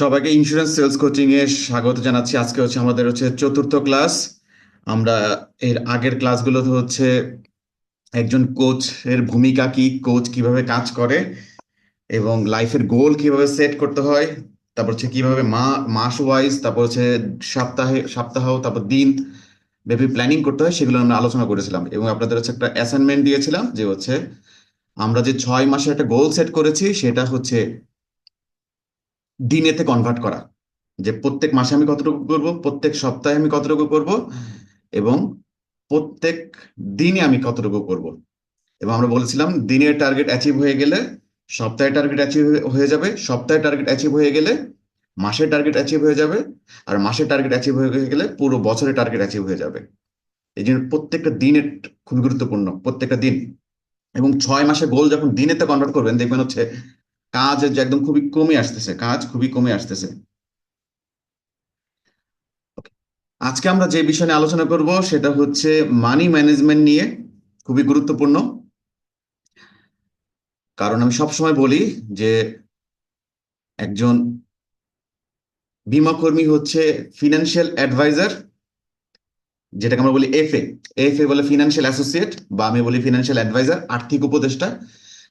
সবাইকে insurance sales coaching এ স্বাগত জানাচ্ছি। আজকে আমাদের চতুর্থ ক্লাস। আমরা এর আগের ক্লাসগুলোতে একজন কোচ এর ভূমিকা কি, কোচ কিভাবে কাজ করে এবং লাইফের গোল কিভাবে সেট করতে হয়, তারপর কিভাবে মাস ওয়াইজ, তারপর সপ্তাহ, তারপর দিন ব্যাপী প্ল্যানিং করতে হয়, সেগুলো আমরা আলোচনা করেছিলাম এবং আপনাদের একটা অ্যাসাইনমেন্ট দিয়েছিলাম যে আমরা যে 6 মাসে একটা গোল সেট করেছি সেটা দিনেতে কনভার্ট করা। যে প্রত্যেক মাসে আমি কতটুকু করব, প্রত্যেক সপ্তাহে আমি কতটুকু করব এবং প্রত্যেক দিনে আমি কতটুকু করব। এবং আমরা বলেছিলাম দিনের টার্গেট অ্যাচিভ হয়ে গেলে সপ্তাহে টার্গেট অ্যাচিভ হয়ে যাবে, সপ্তাহে টার্গেট অ্যাচিভ হয়ে গেলে মাসের টার্গেট অ্যাচিভ হয়ে যাবে, আর মাসের টার্গেট অ্যাচিভ হয়ে গেলে পুরো বছরের টার্গেট অ্যাচিভ হয়ে যাবে। এই জন্য প্রত্যেকটা দিনের খুবই গুরুত্বপূর্ণ, প্রত্যেকটা দিন। এবং 6 মাসে গোল যখন দিনেতে কনভার্ট করবেন দেখবেন কাজ যে একদম খুবই কমে আসতেছে, কাজ খুবই কমে আসতেছে। আজকে আমরা যে বিষয় নিয়ে আলোচনা করব সেটা মানি ম্যানেজমেন্ট নিয়ে। খুবই গুরুত্বপূর্ণ, কারণ আমি সবসময় বলি যে একজন বীমা কর্মী ফিনান্সিয়াল অ্যাডভাইজার, যেটাকে আমরা বলি এফএ। এফএ বলে ফিনান্সিয়াল অ্যাসোসিয়েট, বা আমি বলি ফিনান্সিয়াল অ্যাডভাইজার, আর্থিক উপদেষ্টা।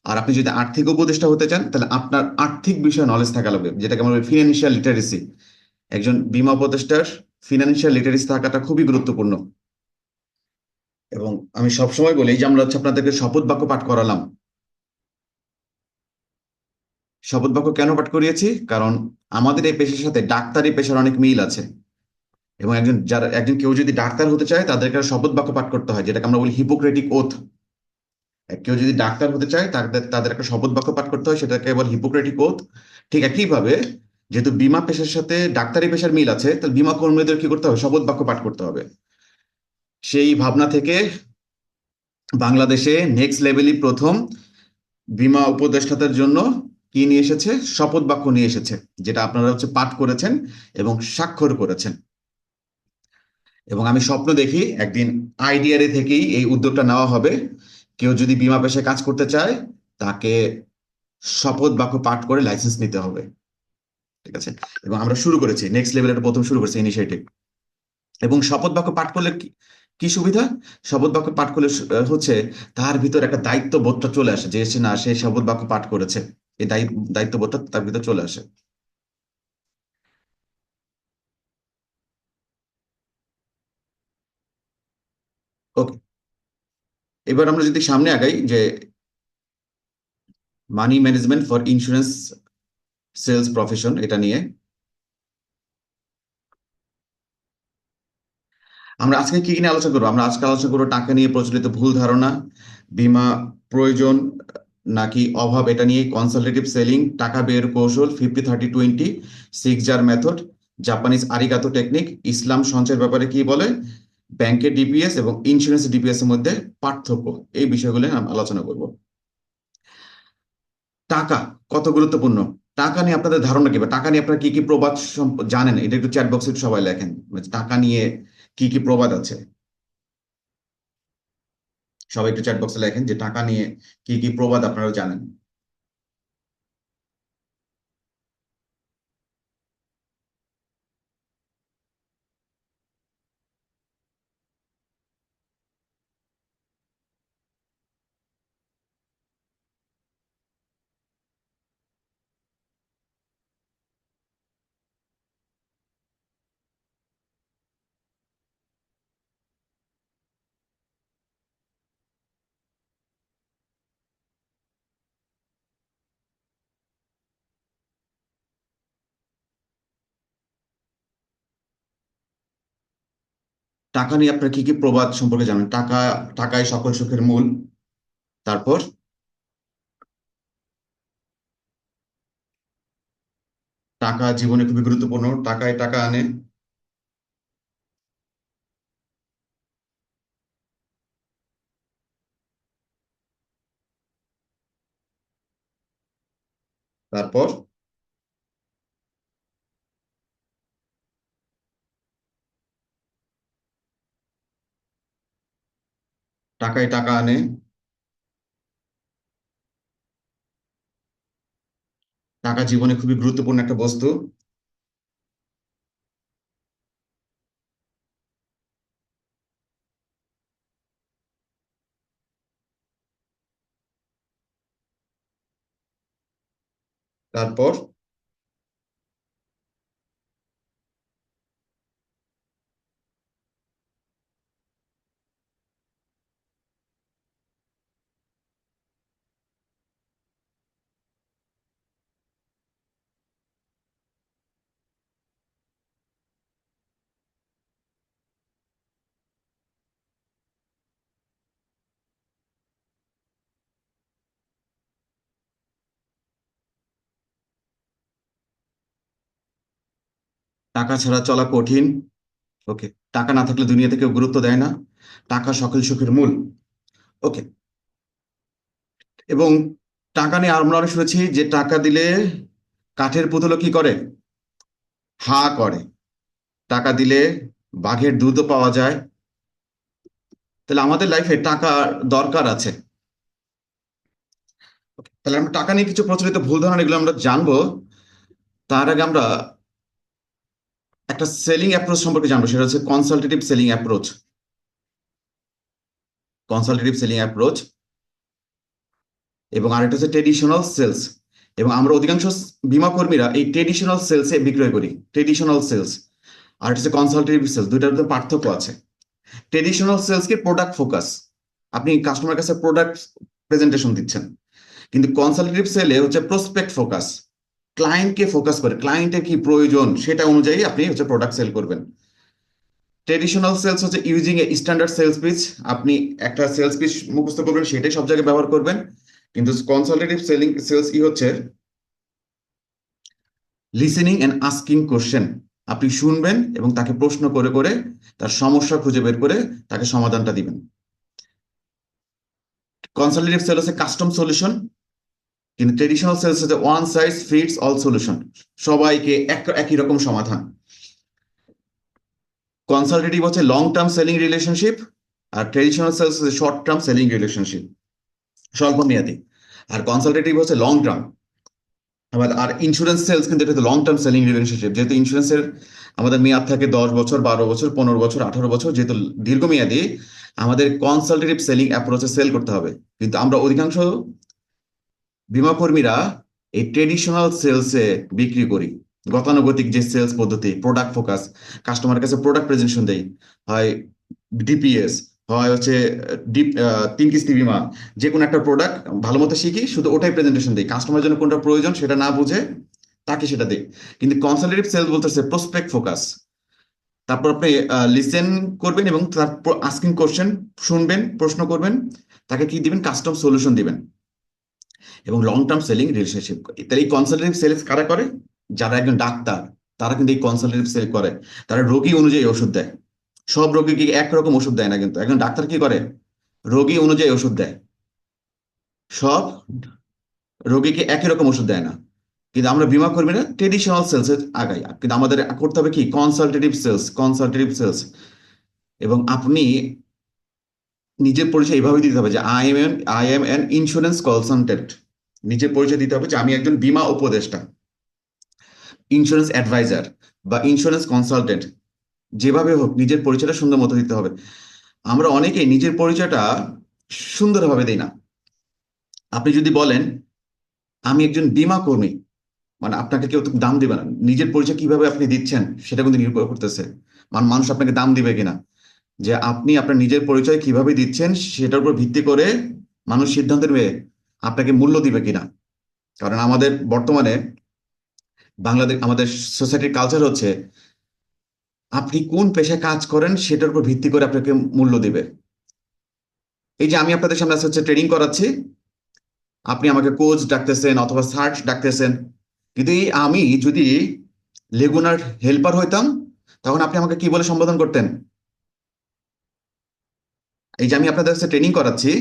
আর আপনি যদি আর্থিক উপদেষ্টা হতে চান তাহলে আপনার আর্থিক বিষয়ে নলেজ থাকা লাগবে, যেটাকে আমরা বলি ফিনান্সিয়াল লিটারেসি। একজন বীমা উপদেষ্টার ফিনান্সিয়াল লিটারেসি থাকাটা খুবই গুরুত্বপূর্ণ। এবং আমি সবসময় বলি এই যে আমরা আপনাদেরকে শপথ বাক্য পাঠ করালাম। শপথ বাক্য কেন পাঠ করিয়েছি? কারণ আমাদের এই পেশার সাথে ডাক্তারি পেশার অনেক মিল আছে। এবং একজন কেউ যদি ডাক্তার হতে চায় তাদেরকে একটা শপথ বাক্য পাঠ করতে হয়, যেটাকে আমরা বলি হিপোক্রেটিক ওথ। কেউ যদি ডাক্তার হতে চায় তাদের তাদের একটা শপথ বাক্য পাঠ করতে হয়, সেটাকে বলে হিপোক্রেটিক ওথ। ঠিক একইভাবে, যেহেতু বীমা পেশার সাথে ডাক্তারি পেশার মিল আছে, তাহলে বীমা কর্মীদের কি করতে হবে? শপথ বাক্য পাঠ করতে হবে। সেই ভাবনা থেকে বাংলাদেশে নেক্সট লেভেলই প্রথম বীমা উপদেষ্টাদের জন্য কি নিয়ে এসেছে? শপথ বাক্য নিয়ে এসেছে, যেটা আপনারা পাঠ করেছেন এবং স্বাক্ষর করেছেন। এবং আমি স্বপ্ন দেখি একদিন আইডিআরএ থেকেই এই উদ্যোগটা নেওয়া হবে। কেউ যদি বীমা পেশায় কাজ করতে চায় তাকে শপথ বাক্য পাঠ করে লাইসেন্স নিতে হবে। ঠিক আছে? এবং আমরা শুরু করেছি, নেক্সট লেভেলের প্রথম শুরু করেছি ইনিশিয়েটিভ। এবং শপথ বাক্য পাঠ করলে কি কি সুবিধা? শপথ বাক্য পাঠ করলে তার ভিতর একটা দায়িত্ববোধটা চলে আসে, যে না, সে শপথ বাক্য পাঠ করেছে। এই দায়িত্ববোধটা তার ভিতর চলে আসে। ওকে, এবার আমরা যদি সামনে আগাই যে money management for insurance sales profession, এটা নিয়ে আমরা আজকে কি নিয়ে আলোচনা করবো? আমরা আজকে আলোচনা করবো টাকা নিয়ে প্রচলিত ভুল ধারণা, বীমা প্রয়োজন নাকি অভাব, এটা নিয়ে কনসালটেটিভ সেলিং, টাকা ব্যয়ের কৌশল, 50-30-20, 6 জার মেথড, জাপানিজ আরিগাতো টেকনিক, ইসলাম সঞ্চয়ের ব্যাপারে কি বলে, ব্যাংকের ডিপিএস এবং ইন্স্যুরেন্স ডিপিএস এর মধ্যে পার্থক্য, এই বিষয়গুলো নিয়ে আমরা আলোচনা করব। টাকা কত গুরুত্বপূর্ণ, টাকা নিয়ে আপনাদের ধারণা কি, বা টাকা নিয়ে আপনারা কি কি প্রবাদ জানেন? এটা একটু চ্যাট বক্সে সবাই লেখেন, মানে টাকা নিয়ে কি কি প্রবাদ আছে। সবাই একটু চ্যাট বক্সে লেখেন যে টাকা নিয়ে কি কি প্রবাদ আপনারা জানেন। টাকা নিয়ে আপনারা কি কি প্রবাদ সম্পর্কে জানেন? টাকাই সকল সুখের মূল। তারপর টাকা জীবনে খুবই গুরুত্বপূর্ণ, টাকায় টাকা আনে। তারপর টাকায় টাকা আনে। টাকা জীবনে খুবই গুরুত্বপূর্ণ একটা বস্তু। তারপর টাকা ছাড়া চলা কঠিন। ওকে। টাকা না থাকলে দুনিয়াতে কেউ গুরুত্ব দেয় না। টাকা সকল সুখের মূল। ওকে। এবং টাকা নিয়ে আমরা অনেক শুনেছি যে টাকা দিলে কাঠের পুতুলও কি করে, হা করে। টাকা দিলে বাঘের দুধও পাওয়া যায়। তাহলে আমাদের লাইফে টাকা দরকার আছে। তাহলে আমরা টাকা নিয়ে কিছু প্রচলিত ভুল ধারণা এগুলো আমরা জানবো। তার আগে আমরা একটা সেলিং অ্যাপ্রোচ সম্পর্কে জানবো, সেটা হচ্ছে consultative selling approach. Consultative selling approach এবং আরেকটা হচ্ছে ট্রেডিশনাল সেলস। এবং আমরা অধিকাংশ বীমা কর্মীরা এই ট্রেডিশনাল সেলসে বিক্রয় করি, ট্রেডিশনাল সেলস। আর এটা হচ্ছে কনসালটেটিভ সেলস, দুইটার মধ্যে পার্থক্য আছে। ট্রেডিশনাল সেলস কি প্রোডাক্ট ফোকাস, আপনি কাস্টমার কাছে প্রোডাক্ট প্রেজেন্টেশন দিচ্ছেন। কিন্তু কনসালটেটিভ সেলে হচ্ছে প্রসপেক্ট ফোকাস, ক্লায়েন্টকে ফোকাস করে, ক্লায়েন্টের কি প্রয়োজন সেটা অনুযায়ী আপনি হচ্ছে প্রোডাক্ট সেল করবেন। ট্রেডিশনাল সেলস হচ্ছে using a standard sales pitch, আপনি একটা সেলস পিচ মুখস্থ করবেন, সেটাই সব জায়গায় ব্যবহার করবেন। কিন্তু কনসালটেটিভ সেলিং সেলস কি হচ্ছে লিসেনিং এন্ড আস্কিং কোশ্চেন, আপনি শুনবেন এবং তাকে প্রশ্ন করে করে তার সমস্যা খুঁজে বের করে তাকে সমাধানটা দিবেন। কনসালটেটিভ সেল হচ্ছে কাস্টম সলিউশন, কিন্তু ট্রেডিশনাল সেলস হচ্ছে one size fits all solution, সবাইকে একই রকম সমাধান। কনসালটেটিভ হচ্ছে লং টার্ম সেলিং রিলেশনশিপ, আর ট্রেডিশনাল সেলস হচ্ছে শর্ট টার্ম সেলিং রিলেশনশিপ, স্বল্প মেয়াদী। আর কনসালটেটিভ হচ্ছে লং টার্ম। আর ইন্স্যুরেন্স সেলস কিন্তু এটা লং টার্ম সেলিং রিলেশনশিপ, যেহেতু ইন্স্যুরেন্সের আমাদের মেয়াদ থাকে 10 বছর, 12 বছর, 15 বছর, 18 বছর, যেহেতু দীর্ঘমেয়াদী, আমাদের কনসালটেটিভ সেলিং অ্যাপ্রোচে সেল করতে হবে। কিন্তু আমরা অধিকাংশ বীমা কর্মীরা এই ট্রেডিশনাল সেলসে বিক্রি করি, গতানুগতিক যে সেলস পদ্ধতি, প্রোডাক্ট ফোকাস, কাস্টমারের কাছে প্রোডাক্ট প্রেজেন্টেশন দেই, হয় ডিপিএস, হয় হচ্ছে ডিপ 3 কিস্তি বীমা, যে কোনো একটা প্রোডাক্ট ভালো মতো শিখি, শুধু ওটাই প্রেজেন্টেশন দিই, কাস্টমারের জন্য কোনটা প্রয়োজন সেটা না বুঝে তাকে সেটা দিই। কিন্তু কনসালটেটিভ সেলস বলতেছে প্রসপেক্ট ফোকাস। তারপর আপনি লিসেন করবেন এবং তারপর আস্কিং কোশ্চেন, শুনবেন, প্রশ্ন করবেন, তাকে কি দিবেন, কাস্টম সলিউশন দিবেন, এবং লং টার্ম সেলিং রিলেশনশিপ। তাহলে এই কনসালটেটিভ সেলস কারা করে, যারা একজন ডাক্তার তারা কিন্তু এই কনসালটেটিভ সেল করে। তারা রোগী অনুযায়ী ওষুধ দেয়। সব রোগীকে একরকম ওষুধ দেয় না, কিন্তু একজন ডাক্তার কি করে, রোগী অনুযায়ী ওষুধ দেয়। সব রোগীকে একই রকম ওষুধ দেয় না। কিন্তু আমরা বীমা কর্মীরা ট্রেডিশনাল সেলসে আগাই, কিন্তু আমাদের করতে হবে কি কনসালটেটিভ সেলস, কনসালটেটিভ সেলস। এবং আপনি নিজের পরিচয় এভাবে দিতে হবে যে I am an insurance consultant. নিজের পরিচয় দিতে হবে যে আমি একজন বীমা উপদেষ্টা, ইন্স্যুরেন্স অ্যাডভাইজার বা ইন্স্যুরেন্স কনসালটেন্ট। যেভাবে হোক নিজের পরিচয়টা সুন্দর মতো দিতে হবে। আমরা অনেকেই নিজের পরিচয়টা সুন্দরভাবে দিই না। আপনি যদি বলেন আমি একজন বীমা কর্মী, মানে আপনাকে কেউ তো দাম দিবে না। নিজের পরিচয় কিভাবে আপনি দিচ্ছেন সেটা কিন্তু নির্ভর করতেছে মানুষ আপনাকে দাম দিবে কিনা। যে আপনি আপনার নিজের পরিচয় কিভাবে দিচ্ছেন সেটার উপর ভিত্তি করে মানুষ সিদ্ধান্ত নেবে আপনাকে মূল্য দিবে কিনা। কারণ আমাদের বর্তমানে বাংলাদেশ, আমাদের সোসাইটির কালচার হচ্ছে আপনি কোন পেশায় কাজ করেন সেটার উপর ভিত্তি করে আপনাকে মূল্য দিবে। এই যে আমি আপনাদের সামনে আজকে হচ্ছে ট্রেনিং করাচ্ছি, আপনি আমাকে কোচ ডাকতেছেন অথবা সার্চ ডাকতেছেন, কিন্তু এই আমি যদি লেগুনার হেল্পার হইতাম তখন আপনি আমাকে কি বলে সম্বোধন করতেন। এই যে আমি আপনাদের কাছে ট্রেনিং করাচ্ছি,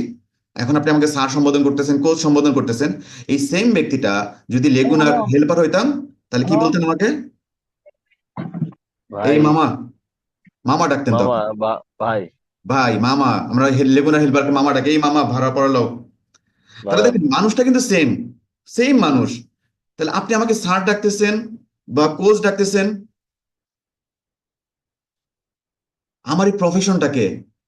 এখন আপনি আমাকে স্যার সম্বোধন করতেছেন, কোচ সম্বোধন করতেছেন। এই সেম ব্যক্তিটা যদি লেগুনার হেল্পার হইতাম তাহলে কি বলতেন আমাকে, এই ভাই, মামা, মামা ডাকতেন মামা তখন। বা ভাই, ভাই, মামা, আমরা লেগুনার হেল্পারকে মামা ডাকে, এই মামা ভাড়া পড়ালো। তাহলে বা- দেখেন মানুষটা কিন্তু সেম, সেম মানুষ। তাহলে আপনি আমাকে স্যার ডাকতেছেন বা কোচ ডাকতেছেন, আমার এই প্রফেশনটাকে,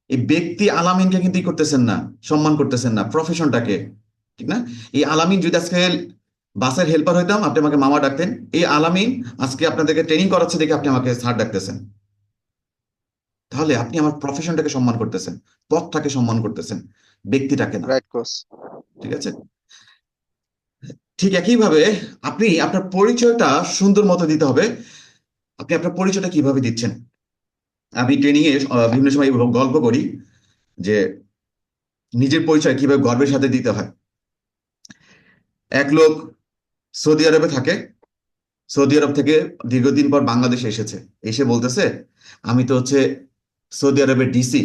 এই ব্যক্তি আলামিনকে কিন্তু করতেছেন না, সম্মান করতেছেন না প্রফেশনটাকে, ঠিক না? এই আলামিন যদি আজকে বাসের হেল্পার হইতাম, আপনি আমাকে মামা ডাকতেন। এই আলামিন আজকে আপনাদেরকে ট্রেনিং করাচ্ছে দেখে আপনি আমাকে স্যার ডাকতেছেন। তাহলে আপনি আমার প্রফেশনটাকে সম্মান করতেছেন, পথটাকে সম্মান করতেছেন, ব্যক্তিটাকে না। Right coach. ঠিক আছে? ঠিক একইভাবে আপনি আপনার পরিচয়টা সুন্দর মতো দিতে হবে। আপনি আপনার পরিচয়টা কিভাবে দিচ্ছেন? আমি ট্রেনিং এ বিভিন্ন সময় গল্প করি যে নিজের পরিচয় কিভাবে গর্বের সাথে দিতে হয়। এক লোক সৌদি আরবে থাকে, সৌদি আরব থেকে দীর্ঘদিন পর বাংলাদেশে এসেছে। এসে বলতেছে, আমি তো হচ্ছে সৌদি আরবের ডিসি।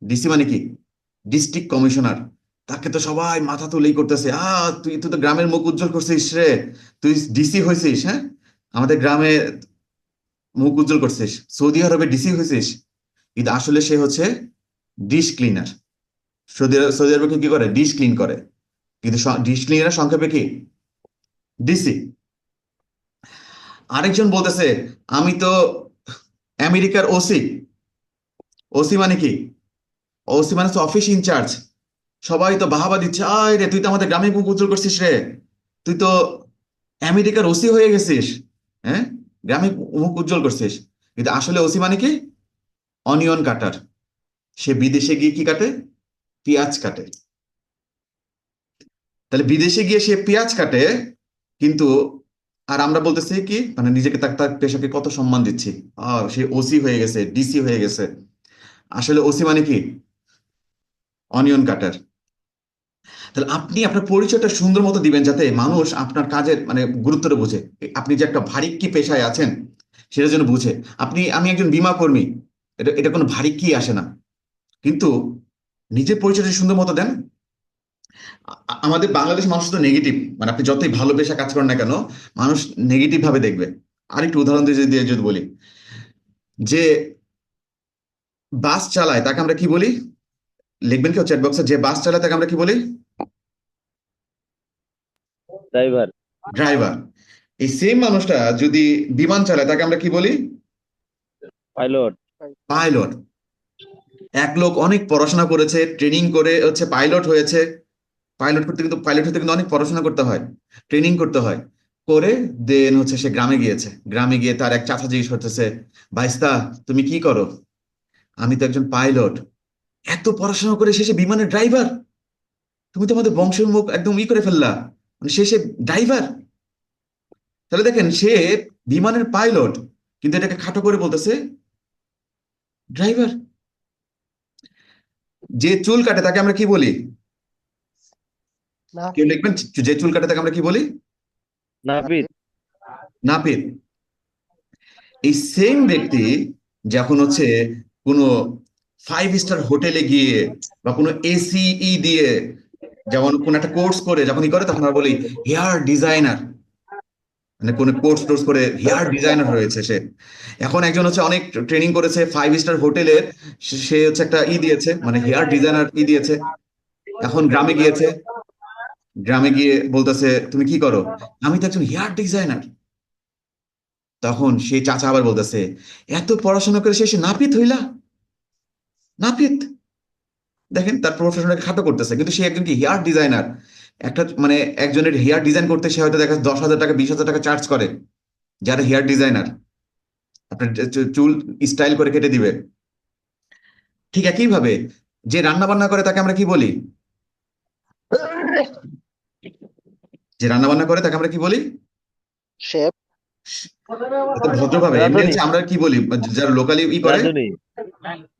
ডিসি মানে কি? District commissioner. তাকে তো সবাই মাথা তুলেই করতেছে, তুই তুই তো গ্রামের মুখ উজ্জ্বল করছিস রে, তুই ডিসি হয়েছিস, হ্যাঁ, আমাদের গ্রামে মুখ উজ্জ্বল করছিস, সৌদি আরবে ডিসি হয়েছিস। কিন্তু আসলে সে হচ্ছে ডিশ ক্লিনার। সৌদি আরবে কি করে? ডিশ ক্লিন করে। কিন্তু ডিশ ক্লিনার সংক্ষেপে কি? ডিসি। আরেকজন বলতেছে, আমি তো আমেরিকার ওসি। ওসি মানে কি? ওসি মানে হচ্ছে অফিস ইনচার্জ। সবাই তো বাহাবা দিচ্ছে, আয় রে, তুই তো আমাদের গ্রামে মুখ উজ্জ্বল করছিস রে, তুই তো আমেরিকার ওসি হয়ে গেছিস, হ্যাঁ, গ্রামে মুখ উজ্জ্বল করছিস। কিন্তু আসলে ওসি মানে কি? অনিয়ন কাটার। সে বিদেশে গিয়ে কি কাটে? পেঁয়াজ কাটে। তাহলে বিদেশে গিয়ে সে পেঁয়াজ কাটে, কিন্তু আর আমরা বলতেছি কি, মানে নিজেকে তার তার পেশাকে কত সম্মান দিচ্ছি, সে ওসি হয়ে গেছে, ডিসি হয়ে গেছে। আসলে ওসি মানে কি? অনিয়ন কাটার। তাহলে আপনি আপনার পরিচয়টা সুন্দর মতো দিবেন যাতে মানুষ আপনার কাজের মানে গুরুত্বটা বুঝে। আপনি যে একটা ভারী কি পেশায় আছেন সেটা যেন বুঝে। আমি একজন বীমা কর্মী, এটা এটা কোনো ভারী কি আসে না। কিন্তু নিজের পরিচয়টা সুন্দর মতো দেন। আমাদের বাংলাদেশ মানুষ তো নেগেটিভ, মানে আপনি যতই ভালো পেশা কাজ করেন না কেন, মানুষ নেগেটিভ ভাবে দেখবে। আরেকটু উদাহরণ দিয়ে যদি বলি, যে বাস চালায় তাকে আমরা কি বলি? লিখবেন কেউ চ্যাট বক্সে, যে বাস চালায় তাকে আমরা কি বলি? ড্রাইভার। ড্রাইভার। এই সেম মানুষটা যদি বিমান চালায় তাকে আমরা কি বলি? পাইলট। পাইলট। এক লোক অনেক পড়াশোনা করেছে, ট্রেনিং করে হচ্ছে পাইলট হয়েছে। পাইলট হতে কিন্তু অনেক পড়াশোনা করতে হয়, ট্রেনিং করতে হয়। করে দেন হচ্ছে সে গ্রামে গিয়েছে। গ্রামে গিয়ে তার এক চাচা জিজ্ঞেস করতেছে, বাইস্তা, তুমি কি করো? আমি তো একজন পাইলট। এত পড়াশোনা করে শেষে বিমানের ড্রাইভার? তুমি তো আমাদের বংশের মুখ একদম করে ফেললা, মানে শেষে ড্রাইভার। তাহলে দেখেন, সে বিমানের পাইলট, কিন্তু এটাকে খাটো করে বলতেছে ড্রাইভার। যে চুল কাটে তাকে আমরা কি বলি? কেউ নাপিত। লিখবেন, যে চুল কাটে তাকে আমরা কি বলি? নাপিত। নাপিত। নাপিত। এই সেম ব্যক্তি যখন হচ্ছে কোনো 5 স্টার হোটেলে গিয়ে বা কোনো এসিই দিয়ে, যেমন কোন একটা কোর্স করে যখন করে তখন আমরা বলি হেয়ার ডিজাইনার। মানে কোন কোর্স করে হেয়ার ডিজাইনার হয়েছে সে। এখন একজন হচ্ছে অনেক ট্রেনিং করেছে 5 স্টার হোটেলের, সে হচ্ছে একটা দিয়েছে, মানে হেয়ার ডিজাইনার দিয়েছে। এখন গ্রামে গিয়েছে, গ্রামে গিয়ে বলতেছে, তুমি কি করো? আমি তো একজন হেয়ার ডিজাইনার। তখন সেই চাচা আবার বলতেছে, এত পড়াশোনা করে শেষে নাপিত হইলা? নাপিত। দেখেন, তার প্রফেশনটাকে খাটো করতেছে, কিন্তু সে একজন কি হেয়ার ডিজাইনার। একটা মানে একজনের হেয়ার ডিজাইন করতে সে হয়তো দেখা 10,000 টাকা 20,000 টাকা চার্জ করে, যারা হেয়ার ডিজাইনার আপনার চুল স্টাইল করে কেটে দিবে। ঠিক একইভাবে যে রান্না বান্না করে তাকে আমরা কি বলি? যে রান্না বান্না করে তাকে আমরা কি বলি? শেফ। এত ভদ্রভাবে এমনি রাঁধুনি। হচ্ছে আমরা কি বলি, যারা লোকালি করে? রাঁধুনি।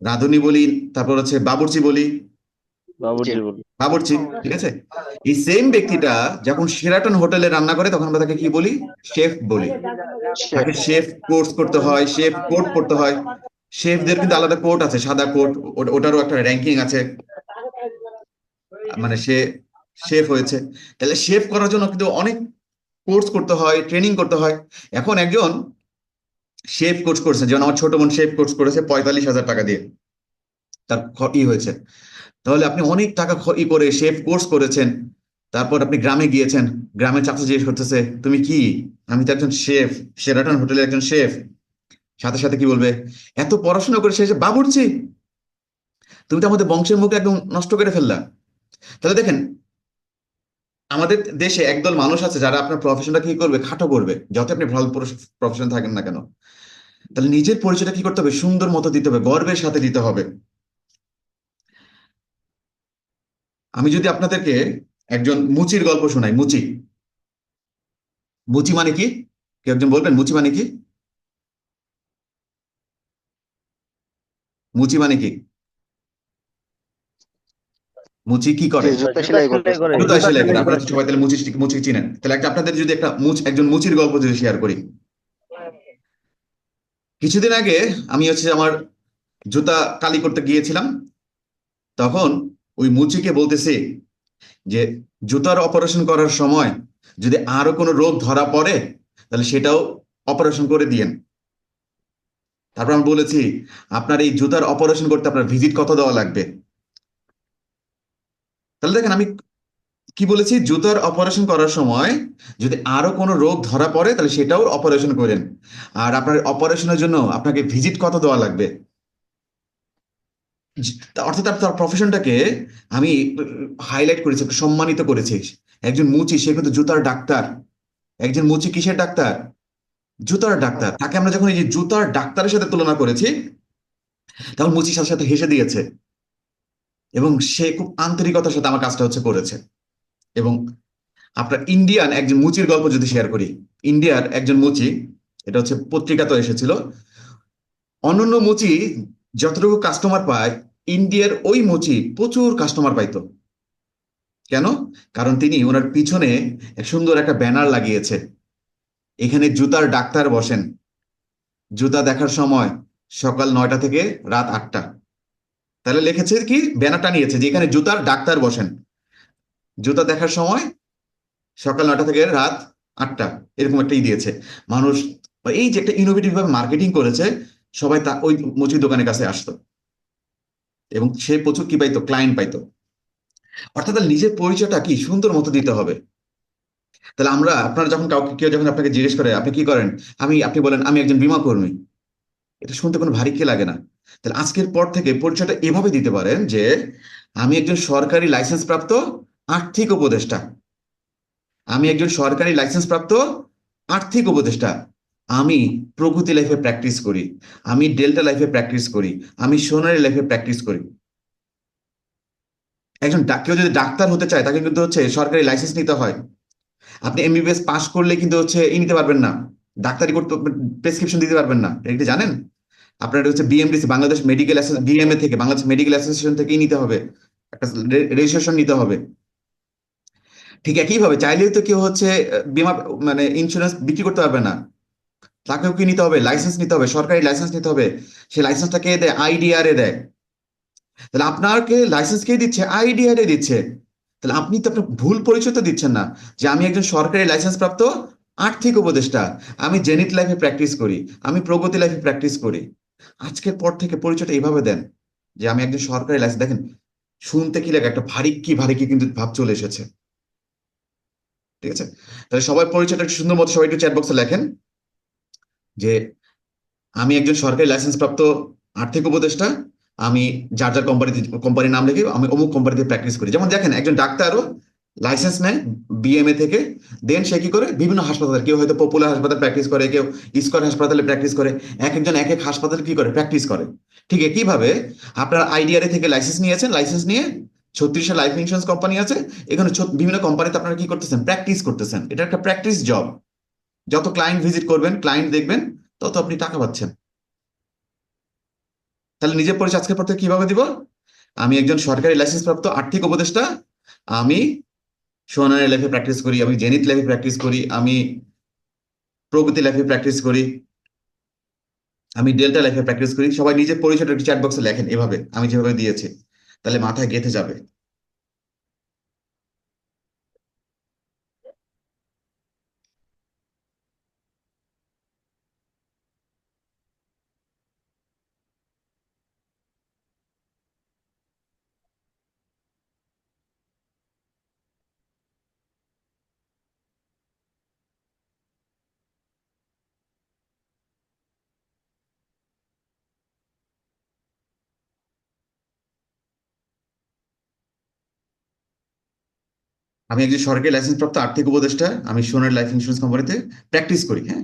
রাঁধুনি বলি, তারপর হচ্ছে বাবুর্চি বলি। জি। বাবুর্চি বলি। বাবুর্চি। ঠিক আছে? এই সেম ব্যক্তিটা যখন শেরাটন হোটেলে রান্না করে তখন আমরা তাকে কি বলি? শেফ বলি। শেফ। তাকে শেফ কোর্স করতে হয়, শেফ কোড পড়তে হয়। শেফদের কিন্তু আলাদা কোড আছে, সাদা কোড, ওটারও একটা র্যাঙ্কিং আছে। মানে সে শেফ হয়েছে, তাহলে শেফ করার জন্য কিন্তু অনেক কোর্স করতে হয়, ট্রেনিং করতে হয়। এখন একজন শেফ কোর্স করছে, যেমন আমার ছোট বোন শেফ কোর্স করেছে 45,000 টাকা দিয়ে, তার হয়েছে। তাহলে আপনি অনেক টাকা করে শেফ কোর্স করেছেন, তারপর আপনি গ্রামে গিয়েছেন, গ্রামের চাচা জিজ্ঞেস করতেছে, তুমি কি? আমি তো একজন শেফ, শেরাটন হোটেলের একজন শেফ। সাথে সাথে কি বলবে? এত পড়াশোনা করে শেষে বাবুর্চি? তুমি তো আমাদের বংশের মুখ একদম নষ্ট করে ফেললা। তাহলে দেখেন, আমাদের দেশে একদল মানুষ আছে যারা আপনার প্রফেশনটা কি করবে, খাটো করবে, যত আপনি ভালো প্রফেশন থাকেন না কেন। তাহলে নিজের পরিচয়টা কি করতে হবে, সুন্দর মতো দিতে হবে, গর্বের সাথে দিতে হবে। আমি যদি আপনাদেরকে একজন মুচির গল্প শোনাই, মুচি। মুচি মানে কি? কেউ একজন বলবেন মুচি মানে কি? মুচি মানে কি? মুচি কি যে করে? জুতা জুতা সেলাই সেলাই করতেছে। করে জুতা সেলাই করে। সেলাই আপনারা করে। তো সবাই তাহলে মুচি মুচি চিনেন। তাহলে আপনাদের যদি একজন মুচির গল্প যদি শেয়ার করি। কিছুদিন আগে আমি হচ্ছে আমার জুতা কালি করতে গিয়েছিলাম। তখন ওই মুচিকে বলতেছি যে জুতার অপারেশন করার সময় যদি আরো কোনো রোগ ধরা পড়ে তাহলে সেটাও অপারেশন করে দিয়েন। তারপর আমি বলেছি আপনার এই জুতার অপারেশন করতে আপনার ভিজিট কত দেওয়া লাগবে। তাহলে দেখেন আমি কি বলেছি, জুতার অপারেশন করার সময় যদি আরো কোনো রোগ ধরা পড়ে তাহলে সেটাও অপারেশন করেন। আর আপনার অপারেশনের জন্য আপনাকে ভিজিট কত দেওয়া লাগবে। অর্থাৎ তার প্রফেশনটাকে আমি হাইলাইট করেছি, একটু সম্মানিত করেছি। একজন মুচি, সে কিন্তু জুতার ডাক্তার। একজন মুচি কিসের ডাক্তার? জুতার ডাক্তার। তাকে আমরা যখন এই যে জুতার ডাক্তারের সাথে তুলনা করেছি তখন মুচির সাথে সাথে হেসে দিয়েছে এবং সে খুব আন্তরিকতার সাথে আমার কাজটা হচ্ছে করেছে। এবং আপনার ইন্ডিয়ান একজন মুচির গল্প যদি শেয়ার করি, ইন্ডিয়ার একজন মুচি, এটা হচ্ছে পত্রিকাতে এসেছিল। অনন্য মুচি যতটুকু কাস্টমার পায়, ইন্ডিয়ার ওই মুচি প্রচুর কাস্টমার পাইতো। কেন? কারণ তিনি ওনার পিছনে এক সুন্দর একটা ব্যানার লাগিয়েছে, এখানে জুতার ডাক্তার বসেন, জুতা দেখার সময় সকাল 9টা থেকে রাত 8টা। তাহলে লিখেছে কি, ব্যানারটা নিয়েছে যে এখানে জুতার ডাক্তার বসেন, জুতা দেখার সময় সকাল 9টা থেকে রাত 8টা, এরকম একটাই দিয়েছে। মানুষ এই যে একটা ইনোভেটিভ ভাবে মার্কেটিং করেছে, সবাই তা ওই মুচির দোকানের কাছে আসতো এবং সে প্রচুর কি পাইতো, ক্লায়েন্ট পাইতো। অর্থাৎ তার নিজের পরিচয়টা কি সুন্দর মতো দিতে হবে। তাহলে আমরা, আপনারা যখন কাউকে, কেউ যখন আপনাকে জিজ্ঞেস করে আপনি কি করেন, আপনি বলেন আমি একজন বীমা কর্মী। এটা শুনতে কোনো ভারী কি লাগে না? তাহলে আজকের পর থেকে পরিচয়টা এভাবে দিতে পারেন যে আমি একজন সরকারি লাইসেন্স প্রাপ্ত আর্থিক উপদেষ্টা। আমি একজন সরকারি লাইসেন্স প্রাপ্ত আর্থিক উপদেষ্টা। আমি প্রগতি লাইফে প্র্যাকটিস করি, আমি ডেল্টা লাইফে প্র্যাকটিস করি, আমি সোনালী লাইফে প্র্যাকটিস করি। কেউ যদি ডাক্তার হতে চায় তাকে কিন্তু হচ্ছে সরকারি লাইসেন্স নিতে হয়। আপনি এমবিবিএস পাশ করলে কিন্তু হচ্ছে নিতে পারবেন না, ডাক্তারি করতে, প্রেসক্রিপশন দিতে পারবেন না। এটা কি জানেন? আপনার হচ্ছে বিএমডিসি, বাংলাদেশ মেডিকেল বিএমএ থেকে, বাংলাদেশ মেডিকেল অ্যাসোসিয়েশন থেকেই নিতে হবে, একটা রেজিস্ট্রেশন নিতে হবে। ঠিক একইভাবে চাইলেও তো কেউ হচ্ছে বীমা মানে ইন্স্যুরেন্স বিক্রি করতে পারবে না, তাকেও কি নিতে হবে, লাইসেন্স নিতে হবে, সরকারি লাইসেন্স নিতে হবে। সেই লাইসেন্সটা কে দেয়? আইডিআরএ দেয়। তাহলে আপনাকে লাইসেন্স কে দিচ্ছে? আইডিআরএ দিচ্ছে। তাহলে আপনি তো আপনার ভুল পরিচয় তো দিচ্ছেন না যে আমি একজন সরকারি লাইসেন্স প্রাপ্ত আর্থিক উপদেষ্টা, আমি জেনিত লাইফে প্র্যাকটিস করি, আমি প্রগতি লাইফে প্র্যাকটিস করি। আজকের পর থেকে পরিচয়টা এইভাবে দেন যে আমি একজন সরকারি লাইসেন্স। দেখেন শুনতে কি লাগে, একটা ভারী কি কিন্তু ভাব চলে এসেছে। ঠিক আছে? তাহলে সবাই পরিচয়টা একটু সুন্দর মতো সবাই একটু চ্যাট বক্সে লেখেন যে আমি একজন সরকারি লাইসেন্স প্রাপ্ত আর্থিক উপদেষ্টা। আমি যার যার কোম্পানির নাম লিখে আমি অমুক কোম্পানিতে প্র্যাকটিস করি। যেমন দেখেন একজন ডাক্তারও লাইসেন্স নেয় বিএমএ থেকে, দেন সে কি করে বিভিন্ন হাসপাতাল, কেউ হয়তো পপুলার হাসপাতাল প্র্যাকটিস করে, কেউ স্কয়ার হাসপাতালে প্র্যাকটিস করে, এক একজন এক এক হাসপাতালে কি করে প্র্যাকটিস করে। ঠিক একইভাবে আপনার আইডিআরএ থেকে লাইসেন্স নিয়েছেন, লাইসেন্স নিয়ে 36টা লাইফ ইন্স্যুরেন্স কোম্পানি আছে, এখানে বিভিন্ন কোম্পানিতে আপনারা কি করতেছেন, প্র্যাকটিস করতেছেন। এটা একটা প্র্যাকটিস জব। যত ক্লায়েন্ট ভিজিট করবেন, ক্লায়েন্ট দেখবেন, তত আপনি টাকা পাচ্ছেন। তাহলে নিজের পরিচয় আজকের পর থেকে কিভাবে দিব? আমি একজন সরকারি লাইসেন্স প্রাপ্ত আর্থিক উপদেষ্টা, আমি সোনালী লাইফে প্র্যাকটিস করি, আমি জেনিত লাইফে প্র্যাকটিস করি, আমি প্রগতি লাইফে প্র্যাকটিস করি, আমি ডেল্টা লাইফে প্র্যাকটিস করি। সবাই নিজের পরিচয়টা একটু চ্যাট বক্সে লেখেন এভাবে আমি যেভাবে দিয়েছি, তাহলে মাথায় গেঁথে যাবে। আমি একজন সরকারি লাইসেন্স প্রাপ্ত আর্থিক উপদেষ্টা, আমি সোনার লাইফ ইন্স্যুরেন্স কোম্পানিতে প্র্যাকটিস করি। হ্যাঁ,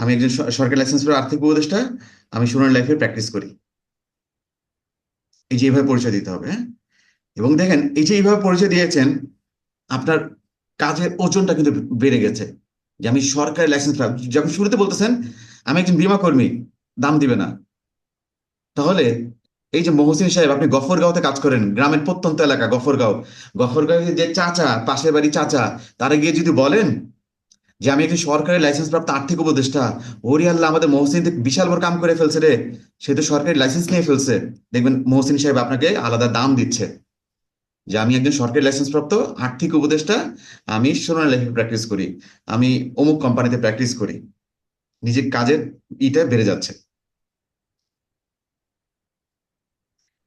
আমি একজন সরকারি লাইসেন্স প্রাপ্ত আর্থিক উপদেষ্টা, আমি সোনার লাইফে প্র্যাকটিস করি। এই যে এইভাবে পরিচয় দিতে হবে। হ্যাঁ, এবং দেখেন এই যে এইভাবে পরিচয় দিয়েছেন, আপনার কাজের ওজনটা কিন্তু বেড়ে গেছে। যে আমি সরকারি লাইসেন্স প্রাপ্ত, যখন শুরুতে বলতেছেন আমি একজন বীমা কর্মী, দাম দিবে না। তাহলে এই যে মহসিন সাহেব, আপনি গফরগাঁওতে কাজ করেন, গ্রামের প্রত্যন্ত এলাকা গফরগাঁও, গফরগাঁও যে চাচা, পাশের বাড়ি চাচা, তারা গিয়ে যদি বলেন যে আমি একজন সরকারি লাইসেন্স প্রাপ্ত আর্থিক উপদেষ্টা, ওরে আল্লাহ আমাদের মহসিন তো বিশাল বড় কাম করে ফেলছে রে, সে তো সরকারি লাইসেন্স নিয়ে ফেলছে, দেখবেন মহসিন সাহেব আপনাকে আলাদা দাম দিচ্ছে যে আমি একজন সরকারি লাইসেন্স প্রাপ্ত আর্থিক উপদেষ্টা, আমি সোনার লাইফে প্র্যাকটিস করি, আমি অমুক কোম্পানিতে প্র্যাকটিস করি। নিজের কাজের ইটা বেড়ে যাচ্ছে।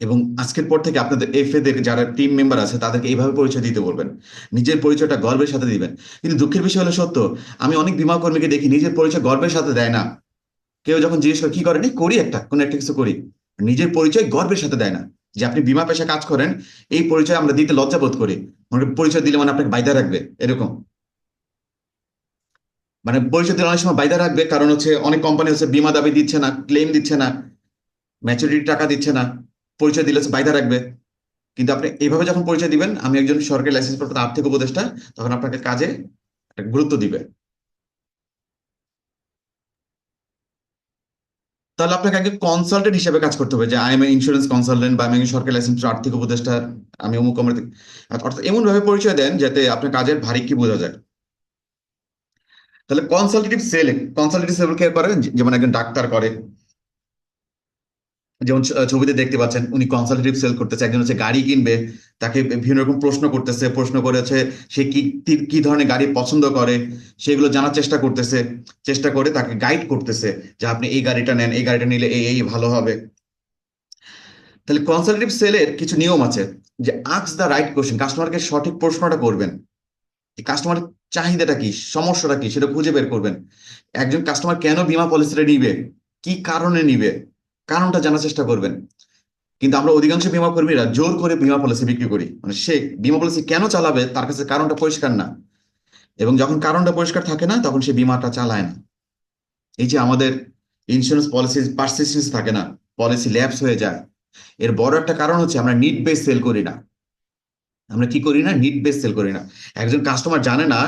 এবং আজকের পর থেকে আপনাদের এফএ দের যারা টিম মেম্বার আছে তাদেরকে এইভাবে পরিচয় দিতে বলবেন, নিজের পরিচয়টা গর্বের সাথে দিবেন। কিন্তু দুঃখের বিষয় হলো সত্য, আমি অনেক বীমা কর্মীকে দেখি নিজের পরিচয় গর্বের সাথে দেয় না। কেউ যখন জিজ্ঞেস করে কি করেন, করি একটা কোনো একটা কিছু করি, নিজের পরিচয় গর্বের সাথে দেয় না। যে আপনি বীমা পেশা কাজ করেন, এই পরিচয় আমরা দিতে লজ্জা বোধ করি, মানে পরিচয় দিলে মানে আপনাকে বাইদা রাখবে এরকম। মানে পরিচয় দিলে অনেক সময় বাইদা রাখবে, কারণ হচ্ছে অনেক কোম্পানি হচ্ছে বীমা দাবি দিচ্ছে না, ক্লেম দিচ্ছে না, ম্যাচুরিটি টাকা দিচ্ছে না, পরিচয় দিলে হচ্ছে বাইদা রাখবে। কিন্তু আপনি এইভাবে যখন পরিচয় দিবেন আমি একজন সরকারি লাইসেন্স প্রাপ্ত আর্থিক উপদেষ্টা, তখন আপনাকে কাজে একটা গুরুত্ব দিবে। তাহলে আপনাকে আগে কনসালটেন্ট হিসেবে কাজ করতে হবে, যে আই এম ইন্স্যুরেন্স কনসালটেন্ট, বা আমি একজন সরকারি লাইসেন্স আর্থিক উপদেষ্টা, আমি অমুক কোম্পানি। অর্থাৎ এমন ভাবে পরিচয় দেন যাতে আপনার কাজের ভারী কি বোঝা যায়। তাহলে কনসালটেটিভ সেল কে করে, যেমন একজন ডাক্তার করে, যেমন ছবিতে দেখতে পাচ্ছেন উনি কনসালটেটিভ সেল করতেছে। একজন হচ্ছে গাড়ি কিনবে, তাকে বিভিন্ন রকম প্রশ্ন করতেছে, প্রশ্ন করেছে সে কি কি কি ধরনের গাড়ি পছন্দ করে, সেগুলো জানার চেষ্টা করতেছে, চেষ্টা করে তাকে গাইড করতেছে যে আপনি এই গাড়িটা নেন, এই গাড়িটা নিলে এই এই ভালো হবে। তাহলে কনসালটেটিভ সেলের কিছু নিয়ম আছে, যে আস্ক দ্য রাইট কোশ্চেন, কাস্টমারকে সঠিক প্রশ্নটা করবেন, কাস্টমারের চাহিদাটা কি, সমস্যাটা কি সেটা খুঁজে বের করবেন। একজন কাস্টমার কেন বীমা পলিসিটা নিবে, কি কারণে নিবে, কারণটা জানার চেষ্টা করবেন। কিন্তু আমরা অধিকাংশ বীমা কর্মীরা জোর করে বীমা পলিসি বিক্রি করি, মানে সে বীমা পলিসি কেন চালাবে তার কাছে কারণটা পরিষ্কার না, এবং যখন কারণটা পরিষ্কার থাকে না তখন সে বীমাটা চালায় না। এই যে আমাদের ইন্স্যুরেন্স পলিসি পারসিস্টেন্স থাকে না, পলিসি ল্যাপস হয়ে যায়, এর বড় একটা কারণ হচ্ছে আমরা নিড বেস সেল করি না। আমরা কি করি না, নিড বেস সেল করি না। একজন কাস্টমার জানে না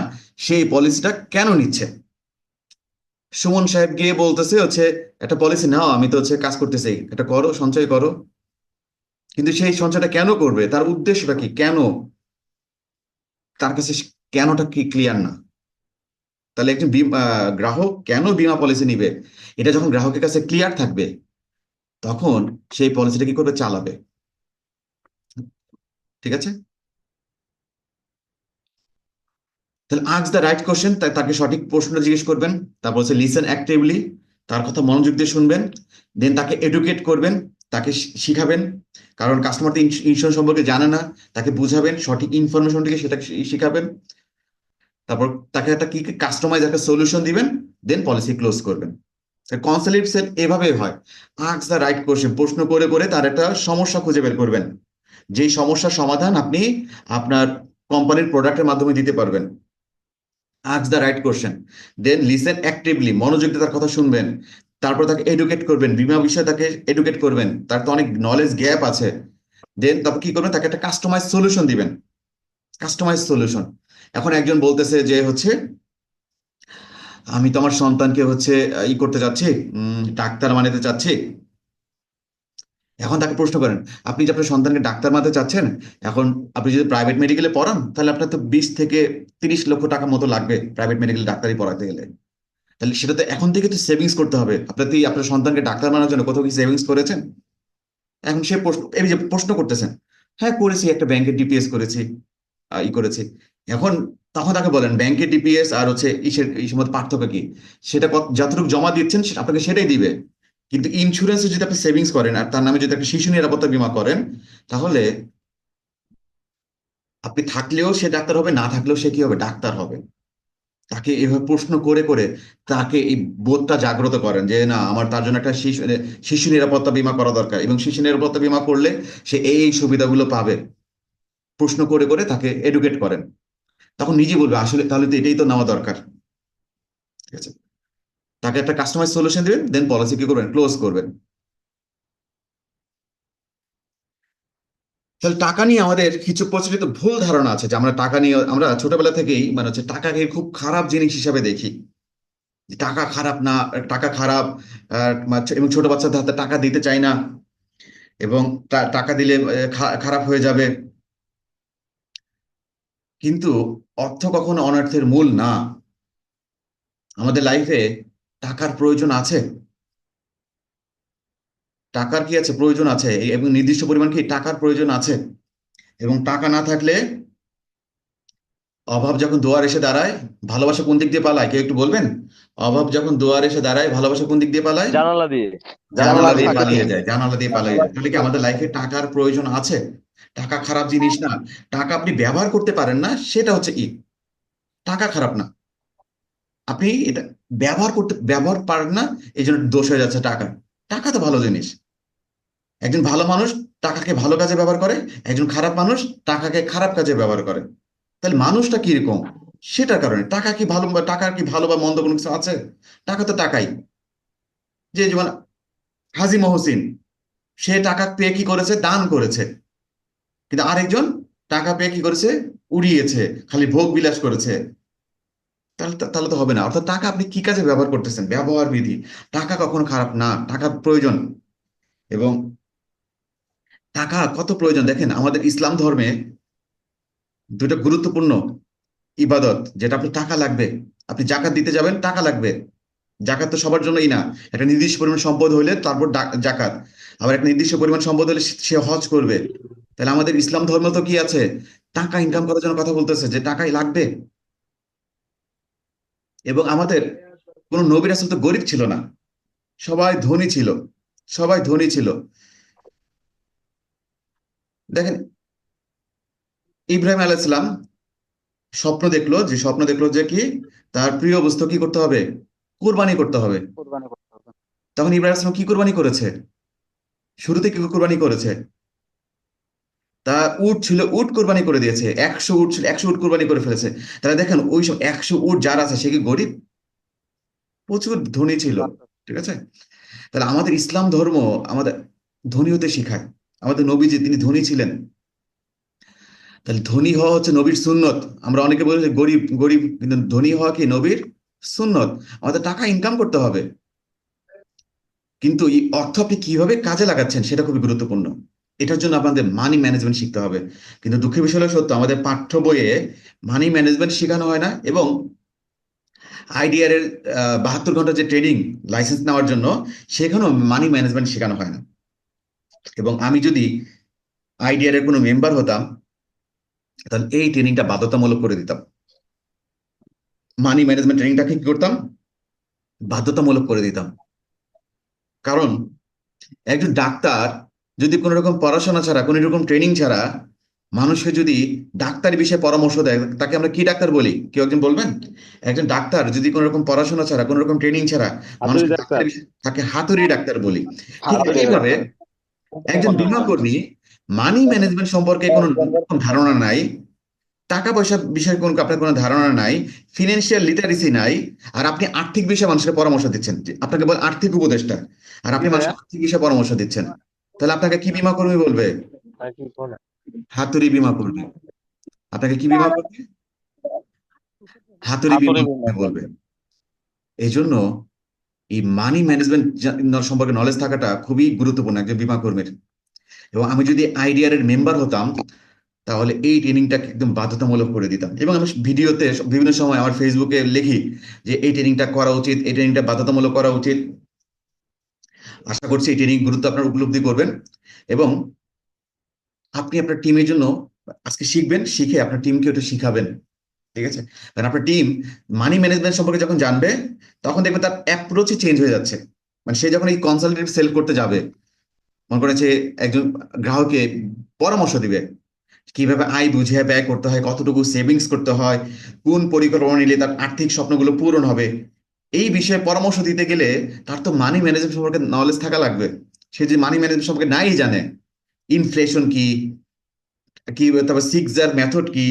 সেই পলিসিটা কেন নিচ্ছে। সুমন সাহেব গিয়ে বলতেছে হচ্ছে একটা পলিসি নাও, আমি তো হচ্ছে কাজ করতেছি, এটা করো, সঞ্চয় করো, কিন্তু সেই সঞ্চয়টা কেন করবে, তার উদ্দেশ্যটা কি, কেন, তার কাছে কেনটা কি ক্লিয়ার না। তাহলে একজন গ্রাহক কেন বীমা পলিসি নিবে, এটা যখন গ্রাহকের কাছে ক্লিয়ার থাকবে তখন সেই পলিসিটা কি করবে, চালাবে। ঠিক আছে। তাহলে আস্ক দ্য রাইট কোশ্চেন, তাকে সঠিক প্রশ্ন জিজ্ঞেস করবেন। তারপর হচ্ছে লিসেন অ্যাক্টিভলি, তার কথা মনোযোগ দিয়ে শুনবেন। দেন তাকে এডুকেট করবেন, তাকে শিখাবেন, কারণ কাস্টমার তো ইন্স্যুরেন্স সম্পর্কে জানে না, তাকে বুঝাবেন, সঠিক ইনফরমেশনটিকে সেটা শিখাবেন। তারপর তাকে একটা কি কাস্টমাইজ একটা সলিউশন দিবেন, দেন পলিসি ক্লোজ করবেন। কনসালটেন্ট সেল এভাবে হয়, আস্ক দ্য রাইট কোশ্চেন, প্রশ্ন করে করে তার একটা সমস্যা খুঁজে বের করবেন, যেই সমস্যার সমাধান আপনি আপনার কোম্পানির প্রোডাক্টের মাধ্যমে দিতে পারবেন। Ask the right question, then listen actively, মনোযোগ দিয়ে তার কথা শুনবেন। তারপর তাকে এডুকেট করবেন, বীমা বিষয়ে তাকে এডুকেট করবেন, তার তো অনেক নলেজ গ্যাপ আছে। দেন তারপর কি করবেন, তাকে একটা কাস্টমাইজ সলিউশন দিবেন, কাস্টমাইজ সলিউশন। এখন একজন বলতেছে যে হচ্ছে আমি তো আমার সন্তানকে হচ্ছে ই করতে চাচ্ছি, ডাক্তার বানাতে চাচ্ছি। এখন তাকে প্রশ্ন করেন, আপনি যে আপনার সন্তানকে ডাক্তার বানাতে চাচ্ছেন, এখন আপনি যদি প্রাইভেট মেডিকেলে পড়ান তাহলে আপনার তো 20 থেকে 30 লক্ষ টাকা মতো লাগবে প্রাইভেট মেডিকেল ডাক্তারি পড়াতে গেলে। তাহলে সেটা তো এখন থেকে তো সেভিংস করতে হবে। আপনার কি আপনার সন্তানকে ডাক্তার বানানোর জন্য কোথাও কি সেভিংস করেছেন? এখন সে প্রশ্ন, এই যে প্রশ্ন করতেছেন, হ্যাঁ করেছি, একটা ব্যাংকের ডিপিএস করেছি, ই করেছি। এখন তখন তাকে বলেন ব্যাংকের ডিপিএস আর হচ্ছে এই সময় পার্থক্য কি, সেটা যতটুকু জমা দিচ্ছেন আপনাকে সেটাই দিবে। কিন্তু ইন্স্যুরেন্সে যদি আপনি সেভিংস করেন আর তার নামে যদি একটা শিশু নিরাপত্তা বীমা করেন, তাহলে আপনি থাকলেও সে ডাক্তার হবে, না থাকলেও সে কি হবে, ডাক্তার হবে। তাকে এভাবে প্রশ্ন করে করে তাকে এই বোধটা জাগ্রত করেন যে না, আমার তার জন্য একটা শিশু নিরাপত্তা বীমা করা দরকার, এবং শিশু নিরাপত্তা বীমা করলে সে এই এই সুবিধাগুলো পাবে। প্রশ্ন করে করে তাকে এডুকেট করেন, তখন নিজে বলবে আসলে তাহলে তো এটাই তো নেওয়া দরকার। ঠিক আছে, তাকে একটা কাস্টমাইজ সলিউশন দিবেন, দেন পলিসি কি করবেন, ক্লোজ করবেন। তাহলে টাকা নিয়ে আমাদের কিছু প্রচলিত ভুল ধারণা আছে, যে আমরা টাকা নিয়ে আমরা ছোটবেলা থেকেই মানে হচ্ছে টাকাকে খুব খারাপ জিনিস হিসাবে দেখি, যে টাকা খারাপ না, টাকা খারাপ। এবং ছোট বাচ্চাদের হাতে টাকা দিতে চাই না, এবং টাকা দিলে খারাপ হয়ে যাবে। কিন্তু অর্থ কখনো অনর্থের মূল না। আমাদের লাইফে টাকার প্রয়োজন আছে, টাকার কি আছে, প্রয়োজন আছে, এবং নির্দিষ্ট পরিমাণ কি টাকার প্রয়োজন আছে। এবং টাকা না থাকলে অভাব যখন দুয়ার এসে দাঁড়ায়, ভালোবাসা কোন দিক দিয়ে পালায়, কেউ একটু বলবেন? অভাব যখন দুয়ার এসে দাঁড়ায়, ভালোবাসা কোন দিক দিয়ে পালায়? জানালা দিয়ে। জানালা জানালার দিয়ে ফাঁক পালিয়ে দিয়ে। যায়, জানালা দিয়ে পালিয়ে যায়। তাহলে কি আমাদের লাইফে টাকার প্রয়োজন আছে? টাকা খারাপ জিনিস না। টাকা আপনি ব্যবহার করতে পারেন না, সেটা হচ্ছে টাকা খারাপ না। আপনি এটা ব্যবহার পারেন না, এই জন্য দোষ হয়ে যাচ্ছে টাকা। টাকা তো ভালো জিনিস। একজন ভালো মানুষ টাকাকে ভালো কাজে ব্যবহার করে, একজন খারাপ মানুষ টাকাকে খারাপ কাজে ব্যবহার করে। তাহলে মানুষটা কিরকম, সেটার কারণে টাকার কি ভালো বা মন্দ কোনো কিছু আছে? টাকা তো টাকাই। যেমন হাজী মহসিন, সে টাকা পেয়ে কি করেছে, দান করেছে। কিন্তু আরেকজন টাকা পেয়ে কি করেছে, উড়িয়েছে, খালি ভোগ বিলাস করেছে। তাহলে তো হবে না। অর্থাৎ টাকা আপনি কি কাজে ব্যবহার করতেছেন, ব্যবহার বিধি। টাকা কখনো খারাপ না, টাকা প্রয়োজন। এবং টাকা কত প্রয়োজন দেখেন, আমাদের ইসলাম ধর্মে দুটো গুরুত্বপূর্ণ ইবাদত, যেটা আপনি টাকা লাগবে। আপনি জাকাত দিতে যাবেন, টাকা লাগবে। জাকাত তো সবার জন্যই না, একটা নির্দিষ্ট পরিমাণ সম্পদ হইলে তারপর জাকাত। আবার একটা নির্দিষ্ট পরিমাণ সম্পদ হলে সে হজ করবে। তাহলে আমাদের ইসলাম ধর্ম তো কি আছে, টাকা ইনকাম করার জন্য কথা বলতেছে, যে টাকাই লাগবে। এবং আমাদের কোন নবী রাসূল তো গরিব ছিল না, সবাই ধনী ছিল, সবাই ধনী ছিল। দেখেন, ইব্রাহিম আলাইহিস সালাম স্বপ্ন দেখলো যে কি, তার প্রিয় বস্তু কি করতে হবে, কুরবানি করতে হবে। কোরবানি করতে হবে। তখন ইব্রাহিম আলাইহিস সালাম কি কুরবানি করেছে, শুরুতে কি কুরবানি করেছে? তা উট ছিল, উট কোরবানি করে দিয়েছে। 100 উট ছিল, 100 উট কোরবানি করে ফেলেছে। তাহলে দেখেন, ওই সব 100 উট যার আছে, সে কি গরিব? প্রচুর ধনী ছিল। না। ঠিক আছে, তাহলে আমাদের ইসলাম ধর্ম আমাদের ধনী হতে শেখায়। আমাদের নবীজি তিনি ধনী ছিলেন। তাহলে ধনী হওয়া হচ্ছে নবীর সুন্নত। আমরা অনেকে বলি যে গরিব গরিব, কিন্তু ধনী হওয়া কি নবীর সুন্নত। আমাদের টাকা ইনকাম করতে হবে, কিন্তু এই অর্থ আপনি কিভাবে কাজে লাগাচ্ছেন সেটা খুবই গুরুত্বপূর্ণ। এটার জন্য আপনাদের মানি ম্যানেজমেন্ট শিখতে হবে। কিন্তু দুঃখের বিষয় হলো সত্য, আমাদের পাঠ্য বইয়ে মানি ম্যানেজমেন্ট শেখানো হয় না। এবং আইডিআর এর 72 ঘন্টা যে ট্রেনিং লাইসেন্স নেওয়ার জন্য, সেখানেও মানি ম্যানেজমেন্ট শেখানো হয় না। এবং আমি যদি আইডিআর এর কোনো মেম্বার হতাম, তাহলে এই ট্রেনিংটা বাধ্যতামূলক করে দিতাম। মানি ম্যানেজমেন্ট ট্রেনিংটাকে কি করতাম, বাধ্যতামূলক করে দিতাম। কারণ একজন ডাক্তার যদি কোনো রকম পড়াশোনা ছাড়া, কোনো রকম ট্রেনিং ছাড়া মানুষকে যদি ডাক্তারি বিষয়ে পরামর্শ দেয়, তাকে আমরা কি ডাক্তার বলি, কেউ একজন বলবেন? একজন ডাক্তার যদি কোনো রকম পড়াশোনা ছাড়া, কোনো রকম ট্রেনিং ছাড়া হাতুড়ি মানুষকে ডাক্তার। ডাক্তারি বিষয়ে, তাকে হাতুড়ি ডাক্তার বলি। ঠিক হাতুড়ি একইভাবে ডাক্তার। একজন বীমা কর্মী, মানি ম্যানেজমেন্ট সম্পর্কে কোনো রকম ধারণা নাই, টাকা পয়সা বিষয়ে কোনো আপনার কোনো ধারণা নাই, ফিনান্সিয়াল লিটারেসি নাই, আর আপনি আর্থিক বিষয়ে মানুষকে পরামর্শ দিচ্ছেন, যে আপনাকে বল আর্থিক উপদেষ্টা, আর আপনি মানুষকে আর্থিক বিষয়ে পরামর্শ দিচ্ছেন, তাহলে আপনাকে কি বীমা কর্মী বলবে? হাতুড়ি বীমা কর্মী। আপনাকে কি বীমা করবে? হাতুড়ি বীমা হাতুড়ি কর্মী বিমা। বলবে। এই জন্য এই মানি ম্যানেজমেন্ট সম্পর্কে নলেজ থাকাটা খুবই গুরুত্বপূর্ণ একজন বীমা কর্মীর। এবং আমি যদি আইডিআর এর মেম্বার হতাম, তাহলে এই ট্রেনিংটাকে একদম বাধ্যতামূলক করে দিতাম। এবং আমি ভিডিওতে বিভিন্ন সময় আমার ফেসবুকে লিখি যে এই ট্রেনিংটা করা উচিত, এই ট্রেনিংটা বাধ্যতামূলক করা উচিত। আশা করছি এই ট্রেনিং গুরুত্ব আপনারা উপলব্ধি করবেন, এবং আপনি আপনার টিমের জন্য আজকে শিখবেন, শিখে আপনার টিমকে ওটা শিখাবেন। ঠিক আছে, কারণ আপনার টিম মানি ম্যানেজমেন্ট সম্পর্কে যখন জানবে, তখন দেখবে তার অ্যাপ্রোচই চেঞ্জ হয়ে যাচ্ছে। মানে সে যখন এই কনসালটেন্ট সেল করতে যাবে, মনে করেন যে একজন গ্রাহককে পরামর্শ দিবে কিভাবে আয় বুঝে ব্যয় করতে হয়, কতটুকু সেভিংস করতে হয়, কোন পরিকল্পনা নিলে তার আর্থিক স্বপ্নগুলো পূরণ হবে, এই বিষয়ে পরামর্শ দিতে গেলে তার তো মানি ম্যানেজমেন্ট সম্পর্কে নলেজ থাকা লাগবে। সে যে মানি ম্যানেজমেন্ট সম্পর্কে নাই জানে, ইনফ্লেশন কি, কি, তারপর সিক্সার মেথড কি,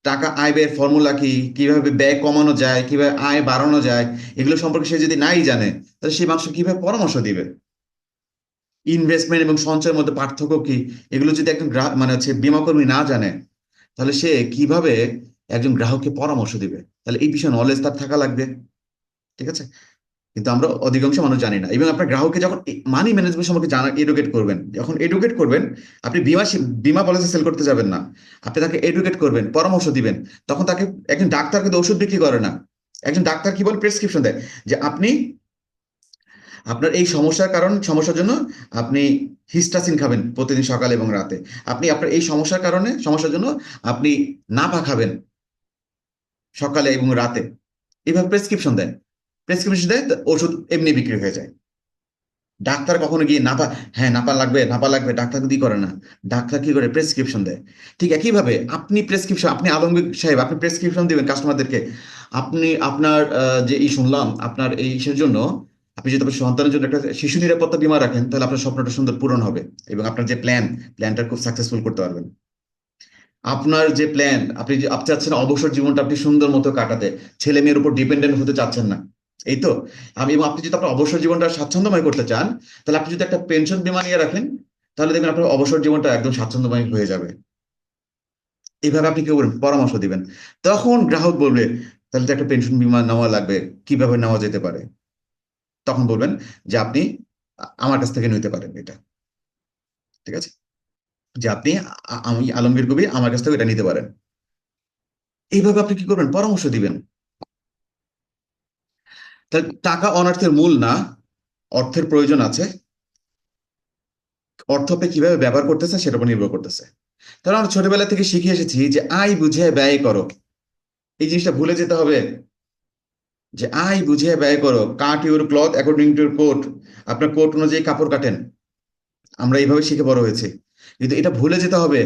টাকা আয় ব্যয়ের ফর্মুলা কি, কিভাবে ব্যয় কমানো যায়, কিভাবে আয় বাড়ানো যায়, এগুলো সম্পর্কে সে যদি নাই জানে, তাহলে সেই মানুষ কিভাবে পরামর্শ দিবে? ইনভেস্টমেন্ট এবং সঞ্চয়ের মধ্যে পার্থক্য কি, এগুলো যদি একজন মানে হচ্ছে বীমা কর্মী না জানে, তাহলে সে কিভাবে একজন গ্রাহককে পরামর্শ দিবে? তাহলে এই বিষয়ে নলেজ তার থাকা লাগবে। ঠিক আছে? কিন্তু আমরা অধিকাংশ মানুষ জানি না। এবং আপনার গ্রাহককে যখন মানি ম্যানেজমেন্ট সম্পর্কে জানা এডুকেট করবেন, যখন এডুকেট করবেন, আপনি বীমা পলিসি সেল করতে যাবেন না, আপনি তাকে এডুকেট করবেন, পরামর্শ দিবেন। তখন তাকে, একজন ডাক্তার কিন্তু ওষুধ বিক্রি করে না। একজন ডাক্তার কি বলে, প্রেসক্রিপশন দেয় যে আপনি আপনার এই সমস্যার জন্য আপনি হিস্টাসিন খাবেন প্রতিদিন সকালে এবং রাতে। আপনি আপনার এই সমস্যার জন্য আপনি নাপা খাবেন সকালে এবং রাতে। এইভাবে প্রেসক্রিপশন দেয়। প্রেসক্রিপশন দেয়, তো ওষুধ এমনি বিক্রি হয়ে যায়। ডাক্তার কখনো গিয়ে হ্যাঁ নাপা লাগবে, ডাক্তার কিন্তু করে না। ডাক্তার কি করে, প্রেসক্রিপশন দেয়। ঠিক একইভাবে আপনি আলমগীর সাহেব, আপনি প্রেসক্রিপশন দিবেন কাস্টমারদেরকে। আপনি আপনার যে শুনলাম আপনার এই ইসের জন্য, আপনি যদি আপনার সন্তানের জন্য একটা শিশু নিরাপত্তা বীমা রাখেন, তাহলে আপনার স্বপ্নটা সুন্দর পূরণ হবে এবং আপনার যে প্ল্যানটা খুব সাকসেসফুল করতে পারবেন। আপনার যে প্ল্যান, আপনি চাচ্ছেন অবসর জীবনটা আপনি সুন্দর মতো কাটাতে, ছেলে মেয়ের উপর ডিপেন্ডেন্ট হতে চাচ্ছেন না, এই তো। এবং আপনি যদি আপনার অবসর জীবনটা স্বাচ্ছন্দ্যময় করতে চান, তাহলে আপনি যদি একটা পেনশন বীমা নিয়ে রাখেন, তাহলে দেখবেন আপনার অবসর জীবনটা একদম স্বাচ্ছন্দ্যময় হয়ে যাবে। এইভাবে আপনি কি করবেন, পরামর্শ দিবেন। তখন গ্রাহক বলবে, তাহলে তো একটা পেনশন বীমা নেওয়া লাগবে, কিভাবে নেওয়া যেতে পারে? তখন বলবেন যে আপনি আমার কাছ থেকে নিতে পারেন এটা। ঠিক আছে? যে আপনি আমি আলমগীর কবির, আমার কাছ থেকে এটা নিতে পারেন। এইভাবে আপনি কি করবেন, পরামর্শ দিবেন। তাহলে টাকা অনর্থের মূল না, অর্থের প্রয়োজন আছে, অর্থ আপনি কিভাবে ব্যবহার করতেছে সেটার উপর নির্ভর করতেছে। তাহলে আমরা ছোটবেলা থেকে শিখে এসেছি যে আয় বুঝে ব্যয় করো। এই জিনিসটা ভুলে যেতে হবে, যে আয় বুঝে ব্যয় করো। Cut your cloth according to your coat. আপনার কোট অনুযায়ী কাপড় কাটেন। আমরা এইভাবে শিখে বড় হয়েছি, কিন্তু এটা ভুলে যেতে হবে।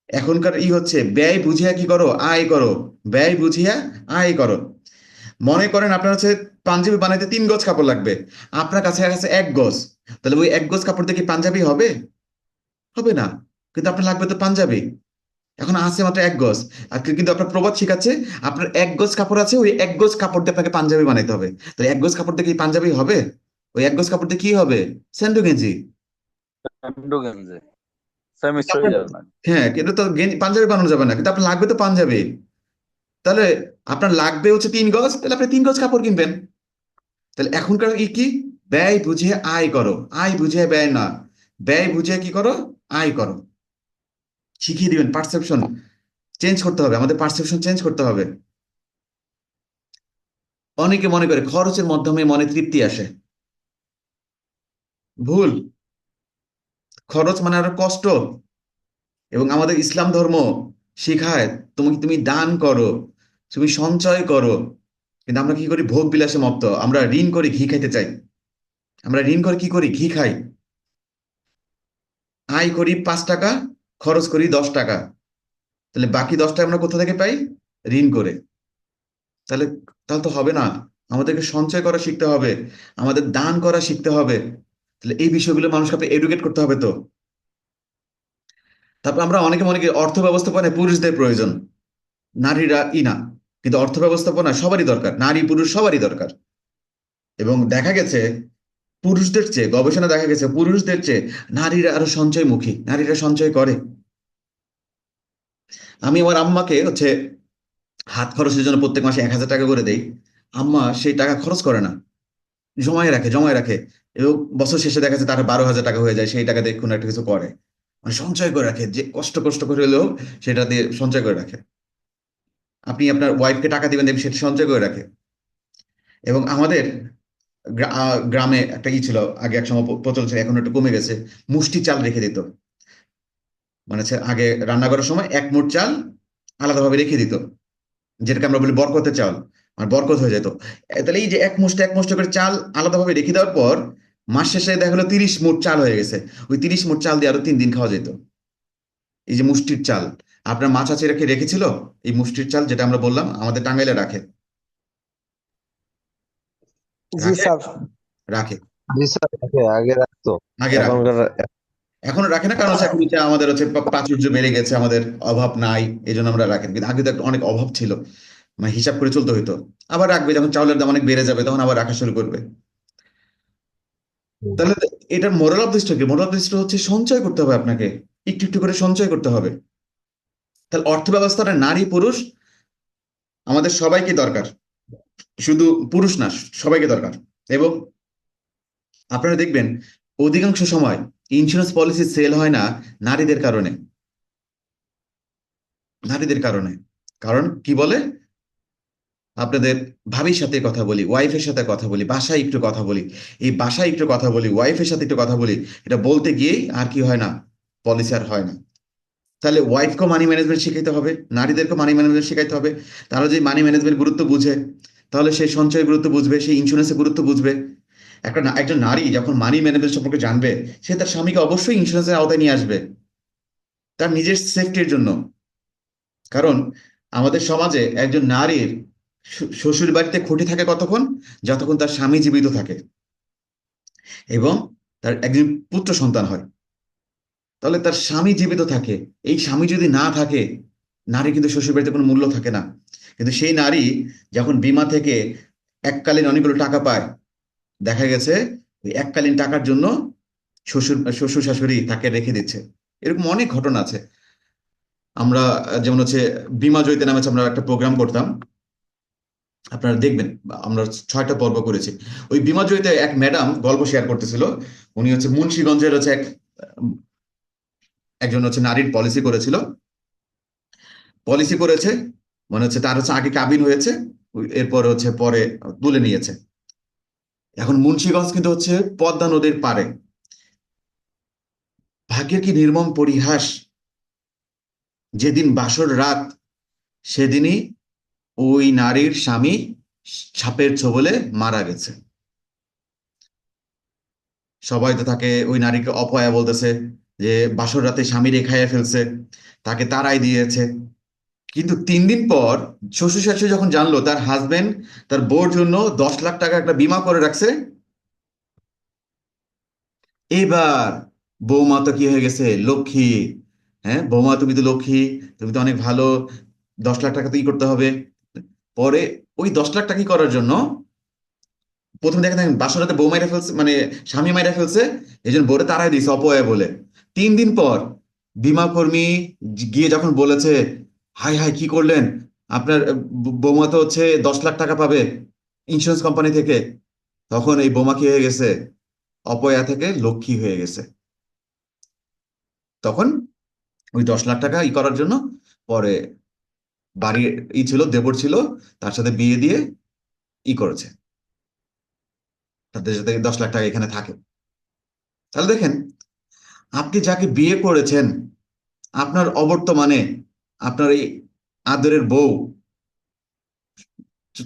এখনকার হচ্ছে ব্যয় বুঝিয়া কি করো, আয় করো। ব্যয় বুঝিয়া আয় করো। মনে করেন আপনার হচ্ছে পাঞ্জাবি বানাইতে 3 গজ কাপড় লাগবে, আপনার কাছে আছে 1 গজ। তাহলে ওই 1 গজ কাপড় দিয়ে কি পাঞ্জাবি হবে? হবে না। কিন্তু আপনার লাগবে তো পাঞ্জাবি। এখন আছে মাত্র 1 গজ। আর কিন্তু আপনার প্রবাদ শিখাচ্ছে আপনার 1 গজ কাপড় আছে, ওই 1 গজ কাপড় দিয়ে আপনাকে পাঞ্জাবি বানাইতে হবে। তাহলে 1 গজ কাপড় দিয়ে কি পাঞ্জাবি হবে? ওই 1 গজ কাপড় দিয়ে কি হবে? স্যান্ডো গেঞ্জি। স্যান্ডো গেঞ্জি স্যামিস হয়ে যাবে না। হ্যাঁ, কিন্তু তো পাঞ্জাবি বানানো যাবে না, কিন্তু আপনার লাগবে তো পাঞ্জাবি। তাহলে আপনার লাগবে হচ্ছে 3 গজ, তাহলে আপনি 3 গজ কাপড় কিনবেন। তাহলে এখনকার কি, ব্যয় বুঝে আয় করো। আয় বুঝে ব্যয় না, ব্যয় বুঝে কি করো, আয় করো। শিখিয়ে দিবেন। পারসেপশন চেঞ্জ করতে হবে, আমাদের পারসেপশন চেঞ্জ করতে হবে। অনেকে মনে করে খরচের মাধ্যমে মনে তৃপ্তি আসে। ভুল। খরচ মানে আরো কষ্ট। এবং আমাদের ইসলাম ধর্ম শিখায় তুমি দান করো, তুমি সঞ্চয় করো। কিন্তু আমরা কি করি, ভোগ বিলাসে মত্ত। আমরা ঋণ করে ঘি খাইতে চাই। আমরা ঋণ করে কি করি, ঘি খাই। আয় করি 5 টাকা, খরচ করি 10 টাকা। তাহলে বাকি 10 টাকা আমরা কোথা থেকে পাই? ঋণ করে। তাহলে তাহলে তো হবে না। আমাদেরকে সঞ্চয় করা শিখতে হবে, আমাদের দান করা শিখতে হবে। তাহলে এই বিষয়গুলো মানুষকে আপনি এডুকেট করতে হবে তো। তারপর আমরা অনেকে মনে করি অর্থ ব্যবস্থাপনায় পুরুষদের প্রয়োজন, নারীরা না। কিন্তু অর্থ ব্যবস্থাপনা সবারই দরকার, নারী পুরুষ সবারই দরকার। এবং দেখা গেছে গবেষণা দেখা গেছে পুরুষদের চেয়ে নারীরা আরো সঞ্চয়মুখী, নারীরা সঞ্চয় করে। আমি আমার আম্মাকে হচ্ছে হাত খরচের জন্য প্রত্যেক মাসে 1,000 টাকা করে দেই। আম্মা সেই টাকা খরচ করে না, জমায় রাখে। এবং বছর শেষে দেখা যাচ্ছে তার 12,000 টাকা হয়ে যায়, সেই টাকা দিয়ে কোনো একটা কিছু করে। মানে সঞ্চয় করে রাখে, যে কষ্ট কষ্ট করে হলেও সেটা দিয়ে সঞ্চয় করে রাখে। আপনি আপনার ওয়াইফকে টাকা দিবেন, দেখবেন সেটা সঞ্চয় করে রাখে। এবং আমাদের গ্রামে একটা ছিল, আগে এক সময় প্রচলন ছিল, এখন একটু কমে গেছে। মুষ্টি চাল রেখে দিত। মানে হচ্ছে আগে রান্না করার সময় 1 মুঠ চাল আলাদাভাবে রেখে দিত, যেটাকে আমরা বলি বরকতের চাল। আর বরকত হয়ে যেত। তাহলে এই যে এক মুষ্টি করে চাল আলাদাভাবে রেখে দেওয়ার পর মাস শেষে দেখা গেলো 30 মুঠ চাল হয়ে গেছে। ওই 30 মুঠ চাল দিয়ে আরো 3 দিন খাওয়া যেত। এই যে মুষ্টির চাল, আপনার মা চাচি রেখেছিল এই মুষ্টির চাল, যেটা আমরা বললাম আমাদের টাঙ্গাইলে রাখে। জি রাখে স্যার। রাখে জি স্যার, আগে আগে রাখতো। আগে রাখতো। এখনকার এখনো রাখে না, কারণ হচ্ছে এখন এটা আমাদের হচ্ছে প্রাচুর্য বেড়ে গেছে, আমাদের অভাব নাই, এই জন্য আমরা রাখেন। কিন্তু আগে তো একটা অনেক অভাব ছিল, মানে হিসাব করে চলতে হইতো। আবার রাখবে যখন চাউলের দাম অনেক বেড়ে যাবে, তখন আবার রাখা শুরু করবে। তাহলে এটার মোরাল অফ দ্য স্টোরি কি? মোরাল অফ দ্য স্টোরি হচ্ছে সঞ্চয় করতে হবে আপনাকে, একটু একটু করে সঞ্চয় করতে হবে। তাহলে অর্থ ব্যবস্থাটা নারী পুরুষ আমাদের সবাইকে দরকার, শুধু পুরুষ না, সবাইকে দরকার। এবং আপনারা দেখবেন অধিকাংশ সময় ইন্স্যুরেন্স পলিসি সেল হয় না নারীদের কারণে। নারীদের কারণে, কারণ কি বলে, আপনাদের ভাবির সাথে কথা বলি, ওয়াইফের সাথে কথা বলি, বাসায় একটু কথা বলি, এই বাসায় একটু কথা বলি, ওয়াইফের সাথে একটু কথা বলি, এটা বলতে গিয়েই আর কি হয় না, পলিসি আর হয় না। তাহলে ওয়াইফকেও মানি ম্যানেজমেন্ট শেখাইতে হবে, নারীদেরকেও মানি ম্যানেজমেন্ট শেখাইতে হবে। তারা যদি মানি ম্যানেজমেন্ট গুরুত্ব বুঝে, তাহলে সেই সঞ্চয়ের গুরুত্ব বুঝবে, সেই ইন্স্যুরেন্সের গুরুত্ব বুঝবে। একজন নারী যখন মানি ম্যানেজমেন্ট সম্পর্কে জানবে, সে তার স্বামীকে অবশ্যই ইন্স্যুরেন্সের আওতায় নিয়ে আসবে, তার নিজের সেফটির জন্য। কারণ আমাদের সমাজে একজন নারীর শ্বশুর বাড়িতে খুঁটি থাকে কতক্ষণ? যতক্ষণ তার স্বামী জীবিত থাকে এবং তার একজন পুত্র সন্তান হয়। তাহলে তার স্বামী জীবিত থাকে, এই স্বামী যদি না থাকে, নারী কিন্তু শ্বশুর বাড়িতে কোনো মূল্য থাকে না। কিন্তু সেই নারী যখন বীমা থেকে এককালীন অনেকগুলো টাকা পায়, দেখা গেছে ওই এককালীন টাকার জন্য শ্বশুর শাশুড়ি তাকে রেখে দিচ্ছে। এরকম অনেক ঘটনা আছে। আমরা যেমন হচ্ছে বীমা জয়িতা নামে হচ্ছে আমরা একটা প্রোগ্রাম করতাম, আপনারা দেখবেন। আমরা 6টা পর্ব করেছি। ওই বীমা জয়িতে এক ম্যাডাম গল্প শেয়ার করতেছিল। উনি হচ্ছে মুন্সিগঞ্জের হচ্ছে একজন হচ্ছে নারীর পলিসি করেছিল। পলিসি করেছে মানে হচ্ছে তার হচ্ছে আগে কাবিন হয়েছে, এরপর হচ্ছে পরে তুলে নিয়েছে। এখন মুন্সিগঞ্জ কিন্তু হচ্ছে পদ্মা নদীর পাড়ে। ভাগ্যের কি নির্মম পরিহাস, যেদিন বাসর রাত সেদিনই ওই নারীর স্বামী সাপের ছোবলে মারা গেছে। সবাই তো তাকে, ওই নারীকে অপয়া বলতেছে যে বাসর রাতে স্বামী রেখাইয়া ফেলছে, তাকে তাড়াই দিয়েছে। কিন্তু 3 দিন পর শ্বশুর শাশুড়ি যখন জানলো তার হাজবেন্ড তার বউর জন্য 10 লাখ টাকা একটা বীমা করে রাখছে, এবার বৌমা তো কি হয়ে গেছে, লক্ষ্মী। হ্যাঁ বৌমা, তুমি তো লক্ষ্মী, তুমি তো অনেক ভালো, 10 লাখ টাকা তো ই করতে হবে। পরে ওই 10 লাখ টাকা ই করার জন্য প্রথমে দেখেন দেখেন বাসরাতে বউ মাইরা ফেলছে, মানে স্বামী মাইরা ফেলছে, এই জন্য বউরে তাড়াই দিয়েছে অপয়া বলে। 3 দিন পর বীমা কর্মী গিয়ে যখন বলেছে, হাই হাই কি করলেন, আপনার বৌমা তো হচ্ছে 10 লাখ টাকা পাবে ইন্স্যুরেন্স কোম্পানি থেকে, তখন এই বৌমা কি হয়ে গেছে, অপয়া থেকে লক্ষ্মী হয়ে গেছে। তখন ওই 10 লাখ টাকা ই করার জন্য পরে বাড়ি ই ছিল, দেবর ছিল, তার সাথে বিয়ে দিয়ে ই করেছে, তাদের সাথে 10 লাখ টাকা এখানে থাকে। তাহলে দেখেন, আপনি যাকে বিয়ে করেছেন, আপনার অবর্তমানে আপনার এই আদরের বউ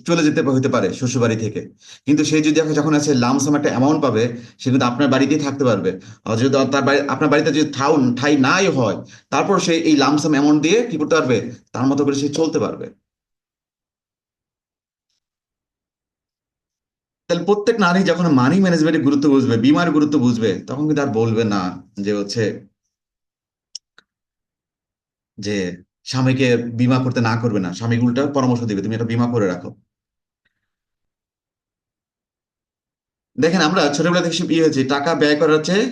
চলে যেতে হতে পারে শ্বশুরবাড়ি থেকে, কিন্তু সে যদি এখন যখন আছে লামসাম একটা অ্যামাউন্ট পাবে, সে কিন্তু আপনার বাড়িতেই থাকতে পারবে। আর যদি তার বাড়ি, আপনার বাড়িতে যদি ঠাই নাই হয়, তারপর সে এই লামসাম অ্যামাউন্ট দিয়ে কি করতে পারবে, তার মতো করে সে চলতে পারবে। তাহলে প্রত্যেক নারী যখন মানি ম্যানেজমেন্টের গুরুত্ব বুঝবে, বীমার গুরুত্ব বুঝবে, তখন কিন্তু আর বলবে না যে হচ্ছে যে স্বামীকে বীমা করতে না করবে না, স্বামী উল্টা পরামর্শ দিবে তুমি এটা বীমা করে রাখো। দেখেন আমরা ছোটবেলা থেকে ইয়ে হয়েছে, টাকা ব্যয় করার চেয়ে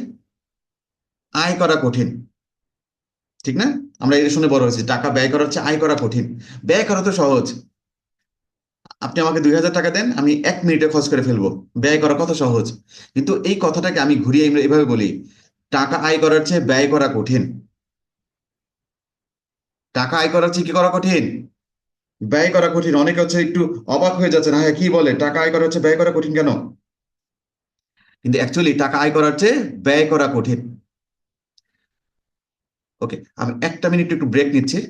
আয় করা কঠিন, ঠিক না? আমরা এটা শুনে বড় হয়েছি, টাকা ব্যয় করার চেয়ে আয় করা কঠিন। ব্যয় করা তো সহজ, আপনি আমাকে 2,000 টাকা দেন, আমি 1 মিনিটে খরচ করে ফেলবো। ব্যয় করা কত সহজ। কিন্তু এই কথাটাকে আমি ঘুরিয়ে আমরা এভাবে বলি, টাকা আয় করার চেয়ে ব্যয় করা কঠিন। টাকা আয় করার চেয়ে কি করা কঠিন, ব্যয় করা কঠিন। অনেকে হচ্ছে একটু অবাক হয়ে যাচ্ছে, হ্যাঁ কি বলে, টাকা আয় করা হচ্ছে ব্যয় করা কঠিন কেন? কিন্তু অ্যাকচুয়ালি টাকা আয় করার চেয়ে ব্যয় করা কঠিন। ওকে, আমি 1 মিনিট একটু ব্রেক নিচ্ছি।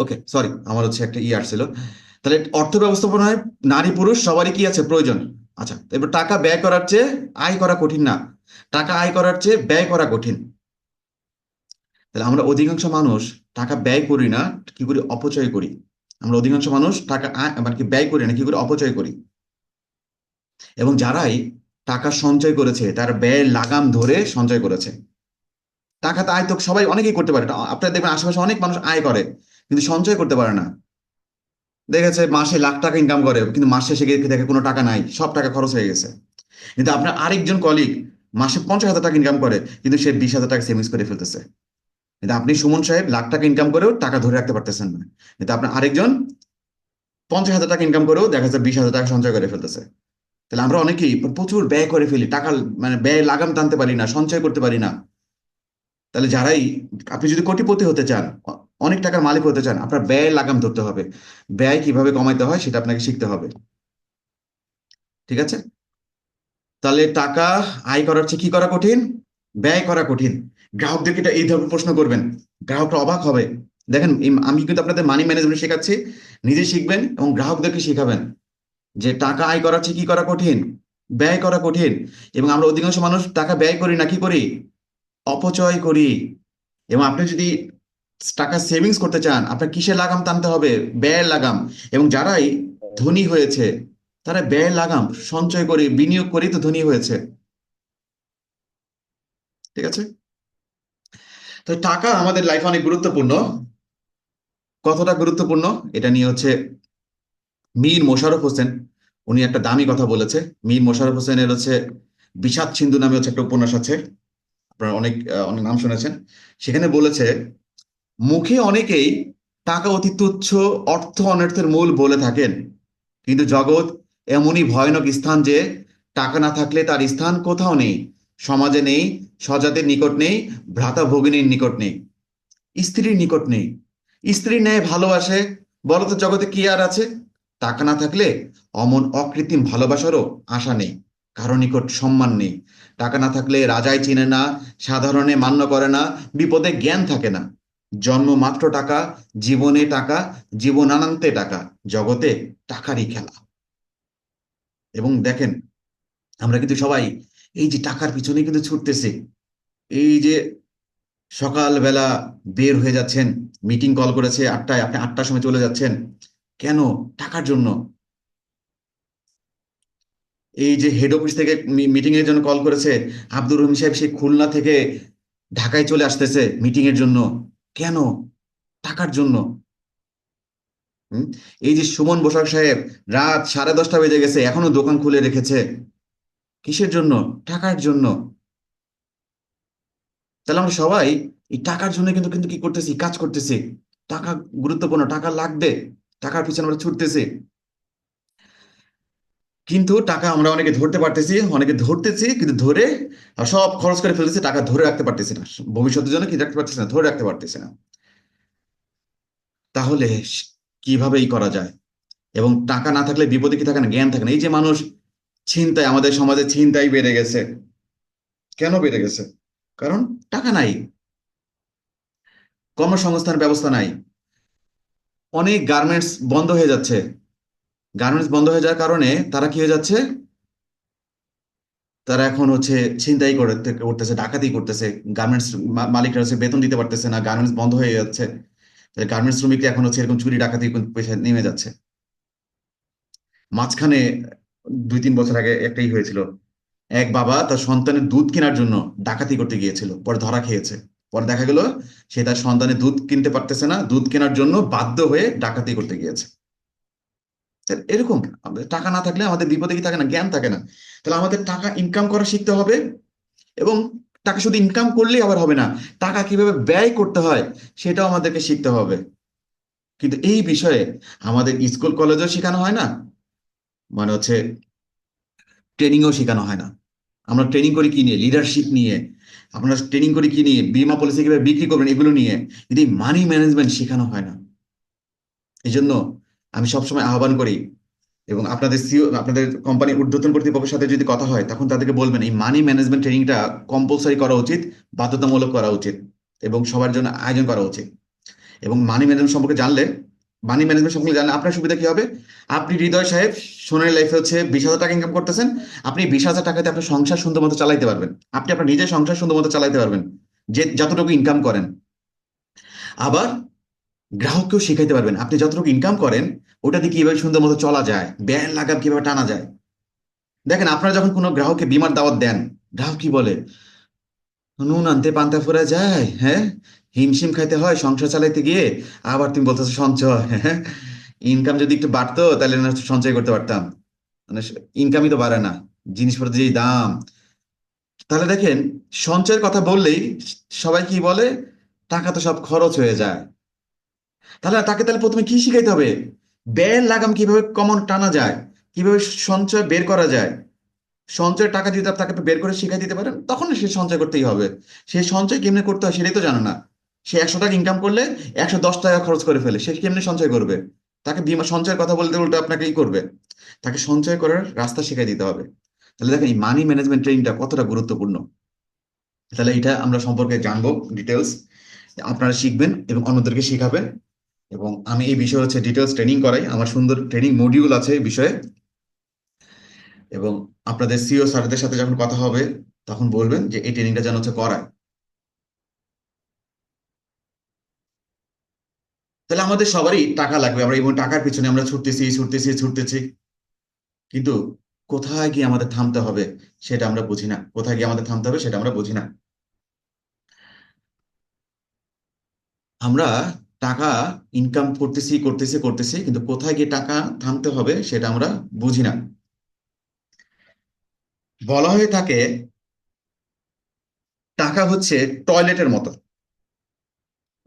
ওকে, সরি, আমার হচ্ছে একটা আসছিল। তাহলে অর্থ ব্যবস্থাপনায় নারী পুরুষ সবারই কি আছে প্রয়োজন। আচ্ছা, এবার টাকা ব্যয় করার চেয়ে আয় করা কঠিন না, টাকা আয় করার চেয়ে ব্যয় করা কঠিন। তাহলে আমরা অধিকাংশ মানুষ টাকা ব্যয় করি না, কি করে অপচয় করি। আমরা অধিকাংশ মানুষ টাকা মানে কি ব্যয় করি না, কি করে অপচয় করি। এবং যারাই টাকা সঞ্চয় করেছে তারা ব্যয়ের লাগাম ধরে সঞ্চয় করেছে। টাকা তো আয় তো সবাই অনেকেই করতে পারে, আপনারা দেখবেন আশেপাশে অনেক মানুষ আয় করে কিন্তু সঞ্চয় করতে পারে না। দেখেছে মাসে লাখ টাকা ইনকাম করে কিন্তু মাস শেষে গিয়ে দেখে কোনো টাকা নাই, সব টাকা খরচ হয়ে গেছে। কিন্তু আপনার আরেকজন কলিগ মাসে 50,000 টাকা ইনকাম করে কিন্তু সে 20,000 টাকা সেভিংস করে ফেলতেছে। কিন্তু আপনি সুমন সাহেব লাখ টাকা ইনকাম করেও টাকা ধরে রাখতে পারতেছেন না, কিন্তু আপনার আরেকজন 50,000 টাকা ইনকাম করেও দেখা যাচ্ছে 20,000 টাকা সঞ্চয় করে ফেলতেছে। তাহলে আমরা অনেকেই প্রচুর ব্যয় করে ফেলি, টাকা মানে ব্যয় লাগাম টানতে পারি না, সঞ্চয় করতে পারি না। তাহলে যারাই, আপনি যদি কোটিপতি হতে চান, অনেক টাকার মালিক হতে চান, আপনার ব্যয় লাগাম ধরতে হবে। ব্যয় কিভাবে কমাইতে হয় সেটা আপনাকে শিখতে হবে। ঠিক আছে? তাহলে টাকা আয় করার চেয়ে কি করা কঠিন, ব্যয় করা কঠিন। গ্রাহকদেরকে এটা এই ধরনের প্রশ্ন করবেন, গ্রাহকরা অবাক হবে। দেখেন আমি কিন্তু আপনাদের মানি ম্যানেজমেন্ট শেখাচ্ছি, নিজে শিখবেন এবং গ্রাহকদেরকে শিখাবেন যে টাকা আয় করার চেয়ে কি করা কঠিন, ব্যয় করা কঠিন। এবং আমরা অধিকাংশ মানুষ টাকা ব্যয় করি না, কি করি, অপচয় করি। এবং আপনি যদি টাকা সেভিংস করতে চান, আপনার কিসের লাগাম টানতে হবে, ব্যয়ের লাগাম। এবং যারাই ধনী হয়েছে তারা ব্যয়ের লাগাম সঞ্চয় করে বিনিয়োগ করেই তো ধনী হয়েছে। ঠিক আছে? তো টাকা আমাদের লাইফে অনেক গুরুত্বপূর্ণ। কতটা গুরুত্বপূর্ণ এটা নিয়ে হচ্ছে মীর মোশাররফ হোসেন, উনি একটা দামি কথা বলেছে। মীর মোশাররফ হোসেনের হচ্ছে বিষাদ সিন্ধু নামে হচ্ছে একটা উপন্যাস আছে, আপনারা অনেক অনেক নাম শুনেছেন। সেখানে বলেছে, মুখে অনেকেই টাকা অতি তুচ্ছ, অর্থ অনর্থের মূল বলে থাকেন, কিন্তু জগৎ এমনই ভয়ানক স্থান যে টাকা না থাকলে তার স্থান কোথাও নেই। সমাজে নেই, স্বজাতির নিকট নেই, ভ্রাতা ভগিনীর নিকট নেই, স্ত্রীর নিকট নেই। স্ত্রীর ন্যায় ভালোবাসে বলতো জগতে কি আর আছে। টাকা না থাকলে অমন অকৃত্রিম ভালোবাসারও আশা নেই, কারো নিকট সম্মান নেই। টাকা না থাকলে রাজাই চিনে না, সাধারণে মান্য করে না, বিপদে জ্ঞান থাকে না। জন্ম মাত্র টাকা, জীবনে টাকা, জীবনান্তে টাকা, জগতে টাকারই খেলা। এবং দেখেন আমরা কিন্তু সবাই এই যে টাকার পিছনে কিন্তু ছুটতেছি। এই যে সকালবেলা বের হয়ে যাচ্ছেন, মিটিং কল করেছে 8টায়, আপনি 8টার সময় চলে যাচ্ছেন, কেন, টাকার জন্য। এই যে হেড অফিস থেকে মিটিং এর জন্য কল করেছে আব্দুর রহিম সাহেব, সে খুলনা থেকে ঢাকায় চলে আসতেছে মিটিং এর জন্য, কেন, টাকার জন্য। হুম? এই যে সুমন বসাক সাহেব রাত 10:30 বেজে গেছে এখনো দোকান খুলে রেখেছে, কিসের জন্য, টাকার জন্য। তাহলে আমরা সবাই এই টাকার জন্য কিন্তু কিন্তু কি করতেছি, কাজ করতেছি। টাকা গুরুত্বপূর্ণ, টাকা লাগবে, টাকার পিছনে আমরা ছুটতেছি। কিন্তু টাকা আমরা অনেকে ধরতে পারতেছি, অনেকে ধরতেছি কিন্তু ধরে সব খরচ করে ফেলতেছি, টাকা ধরে রাখতে পারতেছি না, ভবিষ্যতের জন্য কি রাখতে পারতেছি না, ধরে রাখতে পারতেছি না। তাহলে কিভাবে এই করা যায়। এবং টাকা না থাকলে বিপদে কি থাকে না, জ্ঞান থাকে না। এই যে মানুষ ছিনতাই, আমাদের সমাজে ছিনতাই বেড়ে গেছে, কেন বেড়ে গেছে, কারণ টাকা নাই, কর্মসংস্থান ব্যবস্থা নাই। অনেক গার্মেন্টস বন্ধ হয়ে যাচ্ছে, গার্মেন্টস বন্ধ হয়ে যাওয়ার কারণে তারা কি হয়ে যাচ্ছে, তারা এখন হচ্ছে ছিনতাই করতেছে, ডাকাতি করতেছে। গার্মেন্টস মালিকরা হচ্ছে বেতন দিতে পারতেছে না, গার্মেন্টস বন্ধ হয়ে যাচ্ছে। তাহলে গার্মেন্টস শ্রমিকরা এখন হচ্ছে এরকম চুরি ডাকাতি পেশায় নেমে যাচ্ছে। মাঝখানে 2-3 বছর আগে একটাই হয়েছিল, এক বাবা তার সন্তানের দুধ কেনার জন্য ডাকাতি করতে গিয়েছিল, পরে ধরা খেয়েছে। পরে দেখা গেল সে তার সন্তানের দুধ কিনতে পারতেছে না, দুধ কেনার জন্য বাধ্য হয়ে ডাকাতি করতে গিয়েছে। এরকম আমাদের টাকা না থাকলে আমাদের বিপদে কি থাকে না, জ্ঞান থাকে না। তাহলে আমাদের টাকা ইনকাম করা শিখতে হবে। এবং টাকা শুধু ইনকাম করলেই আবার হবে না, টাকা কিভাবে ব্যয় করতে হয় সেটাও আমাদেরকে শিখতে হবে। কিন্তু এই বিষয়ে আমাদের স্কুল কলেজেও শেখানো হয় না, মানে হচ্ছে ট্রেনিংও শেখানো হয় না। আমরা ট্রেনিং করি কি নিয়ে, লিডারশিপ নিয়ে। আমরা ট্রেনিং করি কি নিয়ে, বীমা পলিসি কিভাবে বিক্রি করবেন এগুলো নিয়ে, কিন্তু এই মানি ম্যানেজমেন্ট শেখানো হয় না। এই জন্য আমি সবসময় আহ্বান করি, এবং আপনাদের সিও, আপনাদের কোম্পানির ঊর্ধ্বতন কর্তৃপক্ষের সাথে যদি কথা হয় তখন তাদেরকে বলবেন এই মানি ম্যানেজমেন্ট ট্রেনিংটা কম্পালসারি করা উচিত, বাধ্যতামূলক করা উচিত এবং সবার জন্য আয়োজন করা উচিত। এবং মানি ম্যানেজমেন্ট সম্পর্কে জানলে আপনার সুবিধা কি হবে? আপনি হৃদয় সাহেব সোনালী লাইফে হচ্ছে 20,000 টাকা ইনকাম করতেছেন। আপনি 20,000 টাকাতে আপনার সংসার সুন্দর মতো চালাইতে পারবেন। আপনি আপনার নিজের সংসার সুন্দর মতো চালাইতে পারবেন, যে যতটুকু ইনকাম করেন। আবার গ্রাহককেও শিখাইতে পারবেন আপনি যতটুকু ইনকাম করেন ওটা দিয়ে কিভাবে সুন্দর মতো চলা যায়, ব্যয় লাগাম কিভাবে টানা যায়। দেখেন, আপনারা যখন কোনো গ্রাহককে বিমার দাওয়াত দেন, গ্রাহক কি বলে? নুন আনতে পান্তা ফুরা যায়, হ্যাঁ, হিমশিম খাইতে হয় সংসার চালাইতে গিয়ে। আবার তুমি বলতেছো সঞ্চয়, হ্যাঁ, ইনকাম যদি একটু বাড়তো তাহলে না হচ্ছে সঞ্চয় করতে পারতাম। মানে ইনকামই তো বাড়ে না, জিনিসপত্রের যে দাম। তাহলে দেখেন, সঞ্চয়ের কথা বললেই সবাই কি বলে? টাকা তো সব খরচ হয়ে যায়। তাহলে প্রথমে কি শিখাইতে হবে? ব্যয়ের লাগাম কিভাবে কমন টানা যায়, কিভাবে সঞ্চয় বের করা যায়। সঞ্চয়ের টাকা যদি তাকে বের করে শিখাই দিতে পারেন, তখন সে সঞ্চয় করতেই হবে। সে সঞ্চয় কেমনে করতে হয় সেটাই তো জানে না। সে 100 টাকা ইনকাম করলে 110 টাকা খরচ করে ফেলে, সে কেমনে সঞ্চয় করবে? তাকে বিমা সঞ্চয়ের কথা বলতে উল্টো আপনাকে কি করবে? তাকে সঞ্চয় করার রাস্তা শিখাই দিতে হবে। তাহলে দেখেন, এই মানি ম্যানেজমেন্ট ট্রেনিংটা কতটা গুরুত্বপূর্ণ। তাহলে এটা আমরা সম্পর্কে জানবো ডিটেলস, আপনারা শিখবেন এবং অন্যদেরকে শিখাবেন। এবং আমি এই বিষয়ে হচ্ছে ডিটেলস ট্রেনিং করাই, আমার সুন্দর ট্রেনিং মডিউল আছে এই বিষয়ে। এবং আপনাদের সিও স্যারদের সাথে যখন কথা হবে তখন বলবেন যে এই ট্রেনিংটা যেন হচ্ছে করায়। তাহলে আমাদের সবারই টাকা লাগবে, আমরা এবং টাকার পিছনে আমরা ছুটতেছি ছুটতেছি ছুটতেছি, কিন্তু কোথায় গিয়ে আমাদের থামতে হবে সেটা আমরা বুঝি না। কোথায় গিয়ে আমাদের থামতে হবে সেটা আমরা বুঝি না। আমরা টাকা ইনকাম করতেছি করতেছি করতেছি, কিন্তু কোথায় গিয়ে টাকা থামতে হবে সেটা আমরা বুঝি না। বলা হয়ে থাকে টাকা হচ্ছে টয়লেটের মতো।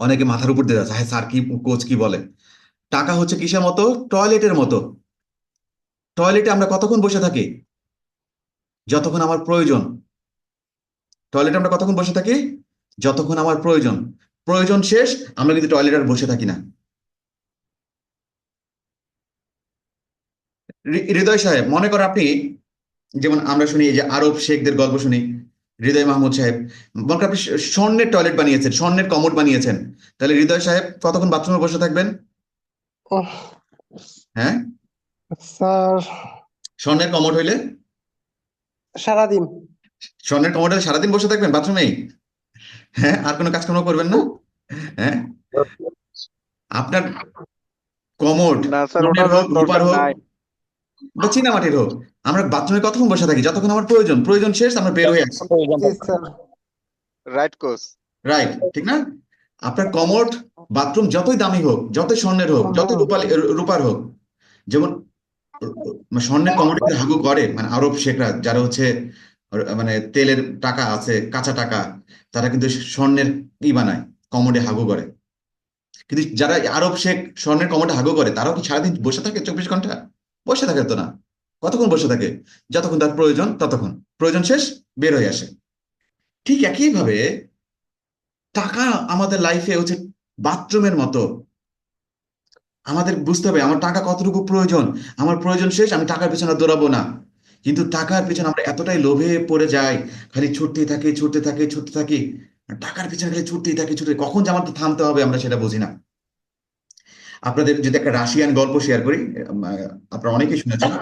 অনেকে মাথার উপর দিয়ে যাচ্ছে, হ্যাঁ স্যার কি, কোচ কি বলে? টাকা হচ্ছে কিসের মতো? টয়লেটের মতো। টয়লেটে আমরা কতক্ষণ বসে থাকি? যতক্ষণ আমার প্রয়োজন। টয়লেটে আমরা কতক্ষণ বসে থাকি? যতক্ষণ আমার প্রয়োজন। প্রয়োজন শেষ, আমরা কিন্তু টয়লেটে আর বসে থাকি না। হৃদয় সাহেব, মনে করেন আপনি, যেমন আমরা শুনি এই যে আরব শেখদের গল্প শুনি, হৃদয় মাহমুদ সাহেব, মনে করেন আপনি স্বর্ণের টয়লেট বানিয়েছেন, স্বর্ণের কমোড বানিয়েছেন, তাহলে হৃদয় সাহেব কতক্ষণ বাথরুমে বসে থাকবেন? উহ, হ্যাঁ, স্যার, স্বর্ণের কমোড হইলে, সারাদিন। স্বর্ণের কমোড হলে সারাদিন বসে থাকবেন বাথরুমেই? হ্যাঁ, আর কোনো কাজকর্ম করবেন না? হ্যাঁ, আপনার কমোড না স্যার, স্বর্ণের ওটার হোক, রূপার দরকার হোক, নাই। বা চীনামাটির হোক, আমরা বাথরুমে কতক্ষণ বসে থাকি? যতক্ষণ আমার প্রয়োজন। প্রয়োজন শেষ, আমরা বের হয়ে আসি। জি স্যার। Right coach. রাইট, ঠিক না? আপনার কমোড, বাথরুম যতই দামি হোক, যতই স্বর্ণের হোক, যতই রূপার হোক, যেমন স্বর্ণের কমোডিটি হাগু করে, মানে আরব শেখরা যারা হচ্ছে মানে তেলের টাকা আছে, কাঁচা টাকা, তারা কিন্তু স্বর্ণের বানায়, কমোডে হাগু করে। কিন্তু যারা আরব শেখ স্বর্ণের কমোডে হাগু করে, তারাও কি সারাদিন বসে থাকে 24 ঘন্টা? বসে থাকে তো না। কতক্ষণ বসে থাকে? যতক্ষণ তার প্রয়োজন ততক্ষণ। প্রয়োজন শেষ, বের হয়ে আসে। ঠিক একইভাবে টাকা আমাদের লাইফে হচ্ছে বাথরুমের মতো। আমাদের বুঝতে হবে আমার টাকা কতটুকু প্রয়োজন। আমার প্রয়োজন শেষ, আমি টাকার পিছনে দৌড়াবো না। কিন্তু টাকার পিছনে আমরা এতটাই লোভে পড়ে যাই, খালি ছুটতেই থাকি ছুটতে থাকি ছুটতে থাকি, আর টাকার পিছনে খালি ছুটতেই থাকি ছুটতে, কখন যে আমাদের থামতে হবে আমরা সেটা বুঝি না। আপনাদের যদি একটা রাশিয়ান গল্প শেয়ার করি, আপনারা অনেকেই শুনেছেন।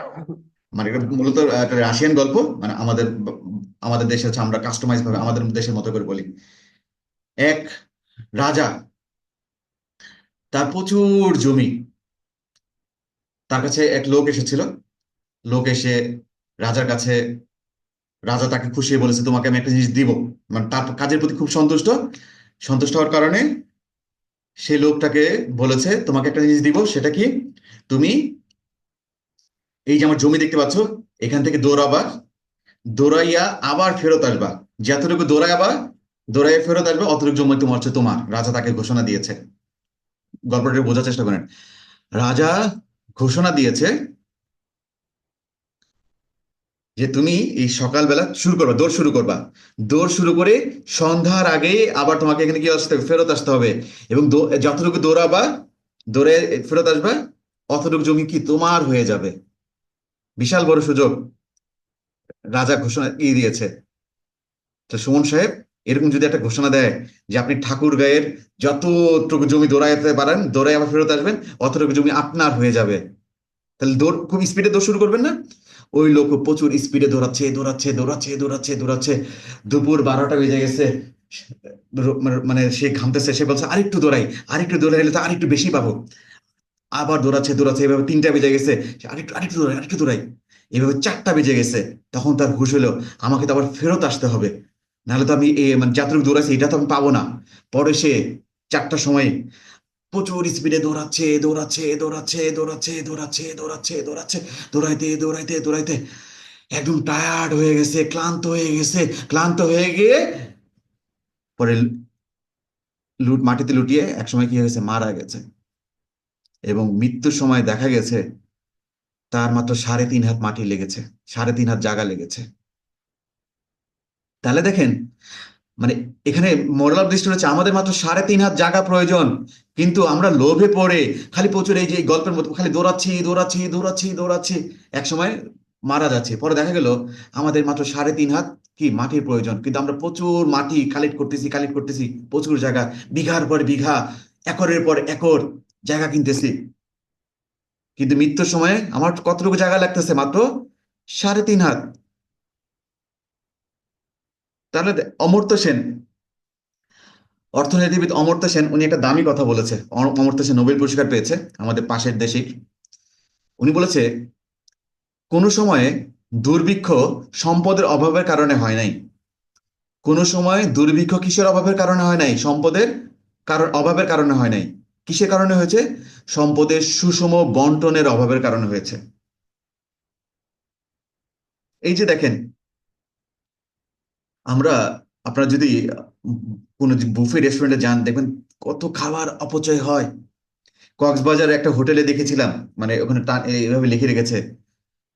মানে এটা মূলত একটা রাশিয়ান গল্প, মানে আমাদের আমাদের দেশে হচ্ছে আমরা কাস্টমাইজ ভাবে আমাদের দেশের মতো করে বলি। এক রাজা, তার প্রচুর জমি, তার কাছে এক লোক এসেছিল। লোক এসে রাজার কাছে, রাজা তাকে খুশিয়ে বলেছে তোমাকে আমি একটা জিনিস দিব। মানে তার কাজের প্রতি খুব সন্তুষ্ট। সন্তুষ্ট হওয়ার কারণে সেই লোকটাকে বলেছে তোমাকে একটা জিনিস দিব, সেটা কি? তুমি এই যে আমার জমি দেখতে পাচ্ছ, এখান থেকে দৌড়াবা, দৌড়াইয়া আবার ফেরত আসবা। যতটুকু দৌড়াইবা, দৌড়াইয়া ফেরত আসবে, অতটুকু জমি তোমার হচ্ছে তোমার। রাজা তাকে ঘোষণা দিয়েছে। গল্পটা বোঝার চেষ্টা করেন। রাজা ঘোষণা দিয়েছে যে তুমি এই সকালবেলা শুরু করবা, দৌড় শুরু করবা। দৌড় শুরু করে সন্ধ্যার আগে আবার তোমাকে এখানে কি আসতে হবে? ফেরত আসতে হবে। এবং যতটুকু দৌড়াবা, দৌড়ে ফেরত আসবা, অতটুকু জমি কি তোমার হয়ে যাবে। বিশাল বড় সুযোগ রাজা ঘোষণা দিয়েছে। তো সুমন সাহেব, এরকম যদি একটা ঘোষণা দেয় যে আপনি ঠাকুর গায়ের যতটুকু জমি দৌড়াইতে পারেন দৌড়াই আবার ফেরত আসবেন, অতটুকু জমি আপনার হয়ে যাবে, তাহলে দৌড় খুব স্পিডে দৌড় শুরু করবেন না? ওই লোক প্রচুর স্পিডে দৌড়াচ্ছে দৌড়াচ্ছে দৌড়াচ্ছে দৌড়াচ্ছে দৌড়াচ্ছে, দুপুর 12টা বেজে গেছে, মানে সে ঘামতেছে, সে বলছে আরেকটু দৌড়াই, আরেকটু দৌড়াইলে তো আরেকটু বেশি পাবো। আবার দৌড়াচ্ছে দৌড়াচ্ছে, এভাবে 3টা বেজে গেছে, সে আরেকটু আরেকটু দৌড়াই আরেকটু দৌড়াই, এভাবে 4টা বেজে গেছে। তখন তার হুঁশ হলো আমাকে তো আবার ফেরত আসতে হবে, নাহলে তো আমি মানে যতটুকু দৌড়াচ্ছি এটা তো আমি পাবো না। পরে সে 4টার সময় প্রচুর স্পিডে দৌড়াচ্ছে দৌড়াচ্ছে দৌড়াচ্ছে দৌড়াচ্ছে দৌড়াচ্ছে দৌড়াচ্ছে দৌড়াচ্ছে, দৌড়াইতে দৌড়াইতে দৌড়াইতে একদম টায়ার্ড হয়ে গেছে, ক্লান্ত হয়ে গেছে, ক্লান্ত হয়ে গিয়ে পরে মাটিতে লুটিয়ে একসময় কি হয়েছে, মারা গেছে। এবং মৃত্যুর সময় দেখা গেছে তার মাত্র 3.5 হাত মাটি লেগেছে, 3.5 হাত জায়গা লেগেছে। তাহলে দেখেন, মানে এখানে মোরাল অফ দি স্টোরি হচ্ছে আমাদের মাত্র 3.5 হাত জায়গা প্রয়োজন, কিন্তু আমরা লোভে পড়ে খালি প্রচুর এই যে এই গল্পের মতো খালি দৌড়াচ্ছি দৌড়াচ্ছি দৌড়াচ্ছি দৌড়াচ্ছি, একসময় মারা যাচ্ছে। পরে দেখা গেল আমাদের মাত্র 3.5 হাত কি মাটির প্রয়োজন, কিন্তু আমরা প্রচুর মাটি কালেক্ট করতেছি প্রচুর জায়গা, বিঘার পর বিঘা, একরের পর একর জায়গা কিনতেছি, কিন্তু মৃত্যুর সময়ে আমার কতটুকু জায়গা লাগতেছে, মাত্র 3.5 হাত। তাহলে অমর্ত্য সেন, অর্থনীতিবিদ অমর্ত্য সেন, উনি একটা দামি কথা বলেছে। অমর্ত্য সেন নোবেল পুরস্কার পেয়েছে, আমাদের পাশের দেশেই। উনি বলেছে কোনো সময়ে দুর্ভিক্ষ সম্পদের অভাবের কারণে হয় নাই, কোনো সময় দুর্ভিক্ষ কিসের অভাবের কারণে হয় নাই, সম্পদের অভাবের কারণে হয় নাই। কিসের কারণে হয়েছে? সম্পদের সুষম বন্টনের অভাবের কারণে হয়েছে। এই যে দেখেন, আমরা, আপনারা যদি কোনো বুফে রেস্টুরেন্টে যান দেখবেন কত খাবার অপচয় হয়। কক্সবাজার একটা হোটেলে দেখেছিলাম, মানে ওখানে এইভাবে লিখে রেখেছে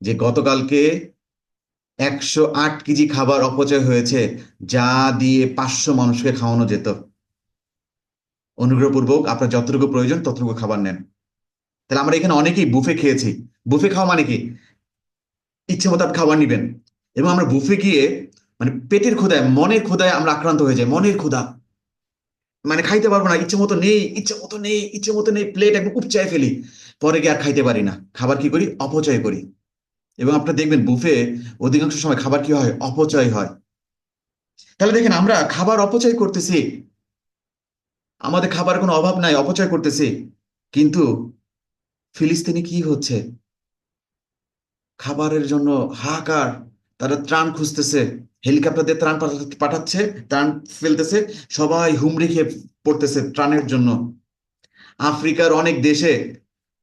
যে গতকালকে 108 কেজি খাবার অপচয় হয়েছে, যা দিয়ে 500 মানুষকে খাওয়ানো যেত। অনুগ্রহপূর্বক আপনার যতটুকু প্রয়োজন ততটুকু খাবার নেন। তাহলে আমরা এখানে অনেকেই বুফে খেয়েছি। বুফে খাওয়া মানে কি? ইচ্ছে মতো আপনি খাবার নিবেন, এবং আমরা বুফে গিয়ে মানে পেটের ক্ষুধায়, মনের ক্ষুধায় আমরা আক্রান্ত হয়ে যাই, মনের ক্ষুধা, মানে খাইতে পারবো না, ইচ্ছে মতো নেই, ইচ্ছে মতো নেই, ইচ্ছে মতো নেই, প্লেট একদম উপচায় ফেলি, পরে গিয়ে আর খাইতে পারি না, খাবার কি করি, অপচয় করি। এবং আপনারা দেখবেন বুফে অধিকাংশ সময় খাবার কি হয়, অপচয় হয়। তাহলে দেখেন আমরা খাবার অপচয় করতেছি, আমাদের খাবার কোনো অভাব নাই, অপচয় করতেছি, কিন্তু ফিলিস্তিনে কি হচ্ছে? খাবারের জন্য হাহাকার, তারা ত্রাণ খুঁজতেছে, হেলিকপ্টার দিয়ে ত্রাণ পাঠাচ্ছে, ত্রাণ ফেলতেছে, সবাই হুমড়ি খেয়ে পড়তেছে ত্রাণের জন্য। আফ্রিকার অনেক দেশে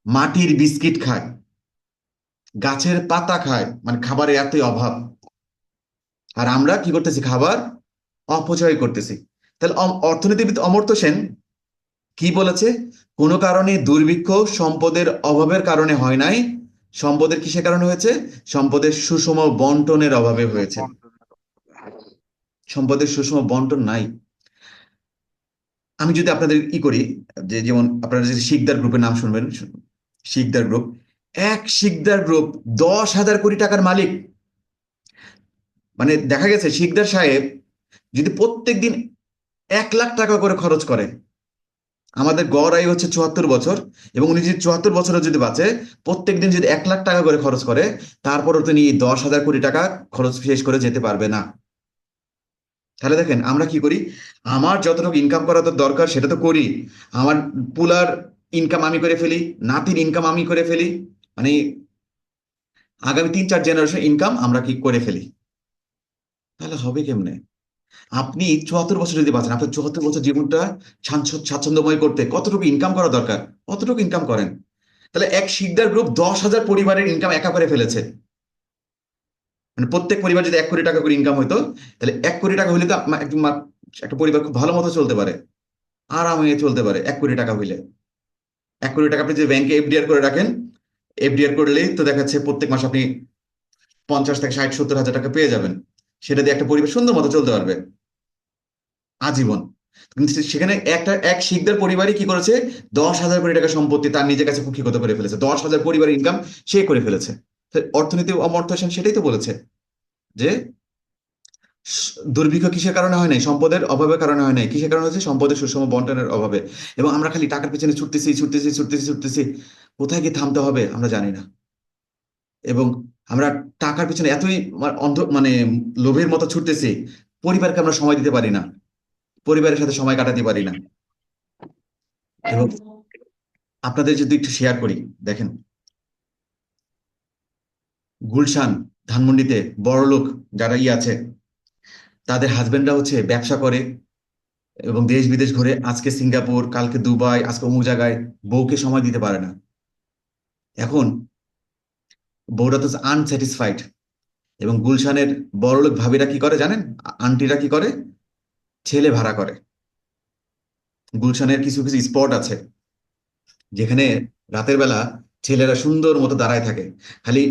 মাটির বিস্কিট খায়, গাছের পাতা খায়, মানে খাবারের এতই অভাব। আর আমরা কি করতেছি, খাবার অপচয় করতেছি। তাহলে অর্থনীতিবিদ অমর্ত্য সেন কি বলেছে? কোনো কারণে দুর্ভিক্ষ সম্পদের অভাবের কারণে হয় নাই, সম্পদের কিসের কারণে হয়েছে? সম্পদের সুষম বন্টনের অভাবে হয়েছে। সম্পদের সুষম বন্টন নাই। আমি যদি আপনাদের করি, যে যেমন আপনারা যদি শিকদার গ্রুপের নাম শুনবেন, শিকদার গ্রুপ, এক শিকদার গ্রুপ 10,000 কোটি টাকার মালিক। মানে দেখা গেছে শিকদার সাহেব যদি প্রত্যেক দিন 1 লাখ টাকা করে খরচ করে, আমাদের গড় আয়ু হচ্ছে 74 বছর, এবং উনি যদি 74 বছরে যদি বাঁচে, প্রত্যেক দিন যদি 1 লাখ টাকা করে খরচ করে, তারপরও তিনি 10,000 কোটি টাকা খরচ শেষ করে যেতে পারবে না। তাহলে দেখেন আমরা কি করি, আমার যতটুকু ইনকাম করা তো দরকার সেটা তো করি, আমার পুলার ইনকাম আমি করে ফেলি, নাতির ইনকাম আমি করে ফেলি, মানে আগামী 3-4 জেনারেশন ইনকাম আমরা কি করে ফেলি। তাহলে হবে কেমনে? আপনি 74 বছর যদি বাঁচেন, আপনার 74 বছর জীবনটা স্বাচ্ছন্দ্যময় করতে কতটুকু ইনকাম করা দরকার, কতটুকু ইনকাম করেন। তাহলে এক শিকদার গ্রুপ 10,000 পরিবারের ইনকাম একা করে ফেলেছে। মানে প্রত্যেক পরিবার যদি 1 কোটি টাকা করে ইনকাম হতো, তাহলে 1 কোটি টাকা হইলে তো একটা পরিবার খুব ভালো মতো চলতে পারে, আরামে চলতে পারে 1 কোটি টাকা হইলে। 1 কোটি টাকা আপনি যদি ব্যাংকে এফডিআর করে রাখেন, এফডিআর করলেই তো দেখাচ্ছে প্রত্যেক মাসে আপনি 50 থেকে 60 70 হাজার টাকা পেয়ে যাবেন, সেটা দিয়ে একটা পরিবার সুন্দর মতো চলতে পারবে আজীবন। কিন্তু সেখানে এক শিকদার পরিবারই কি করেছে, 10,000 কোটি টাকা সম্পত্তি তার নিজের কাছে কুক্ষিগত করে ফেলেছে, 10,000 পরিবারের ইনকাম সে করে ফেলেছে। তো অর্থনীতি অমর্ত্য সেন সেটাই তো বলেছে যে দুর্ভিক্ষ কিসের কারণে হয় নাই? সম্পদের অভাবের কারণে হয় নাই। কিসের কারণে হচ্ছে? সম্পদের সুষম বন্টনের অভাবে। এবং আমরা খালি টাকার পেছনে ছুটতেছি ছুটতেছি ছুটতেছি ছুটতেছি, কোথায় গিয়ে থামতে হবে আমরা জানি না। এবং আমরা টাকার পিছনে এতই অন্ধ মানে লোভের মতো ছুটতেছি, পরিবারকে আমরা সময় দিতে পারি না, পরিবারের সাথে সময় কাটাতে পারি না। এবং আপনাদের যদি একটু শেয়ার করি, দেখেন গুলশান, ধানমন্ডিতে বড়লোক যারা আছে, তাদের হাজবেন্ডরা হচ্ছে ব্যবসা করে এবং দেশ বিদেশ ঘুরে, আজকে সিঙ্গাপুর, কালকে দুবাই, আজকে অমুক জায়গায়, বউকে সময় দিতে পারে না। এখন বউরা তো আনস্যাটিসফাইড। এবং গুলশানের বড়লোক ভাবিরা কি করে জানেন? আন্টিরা কি করে? ছেলে ভাড়া করে। গুলশানের কিছু কিছু স্পট আছে যেখানে রাতের বেলা ছেলেরা সুন্দর মতো দাঁড়ায় থাকে। খালি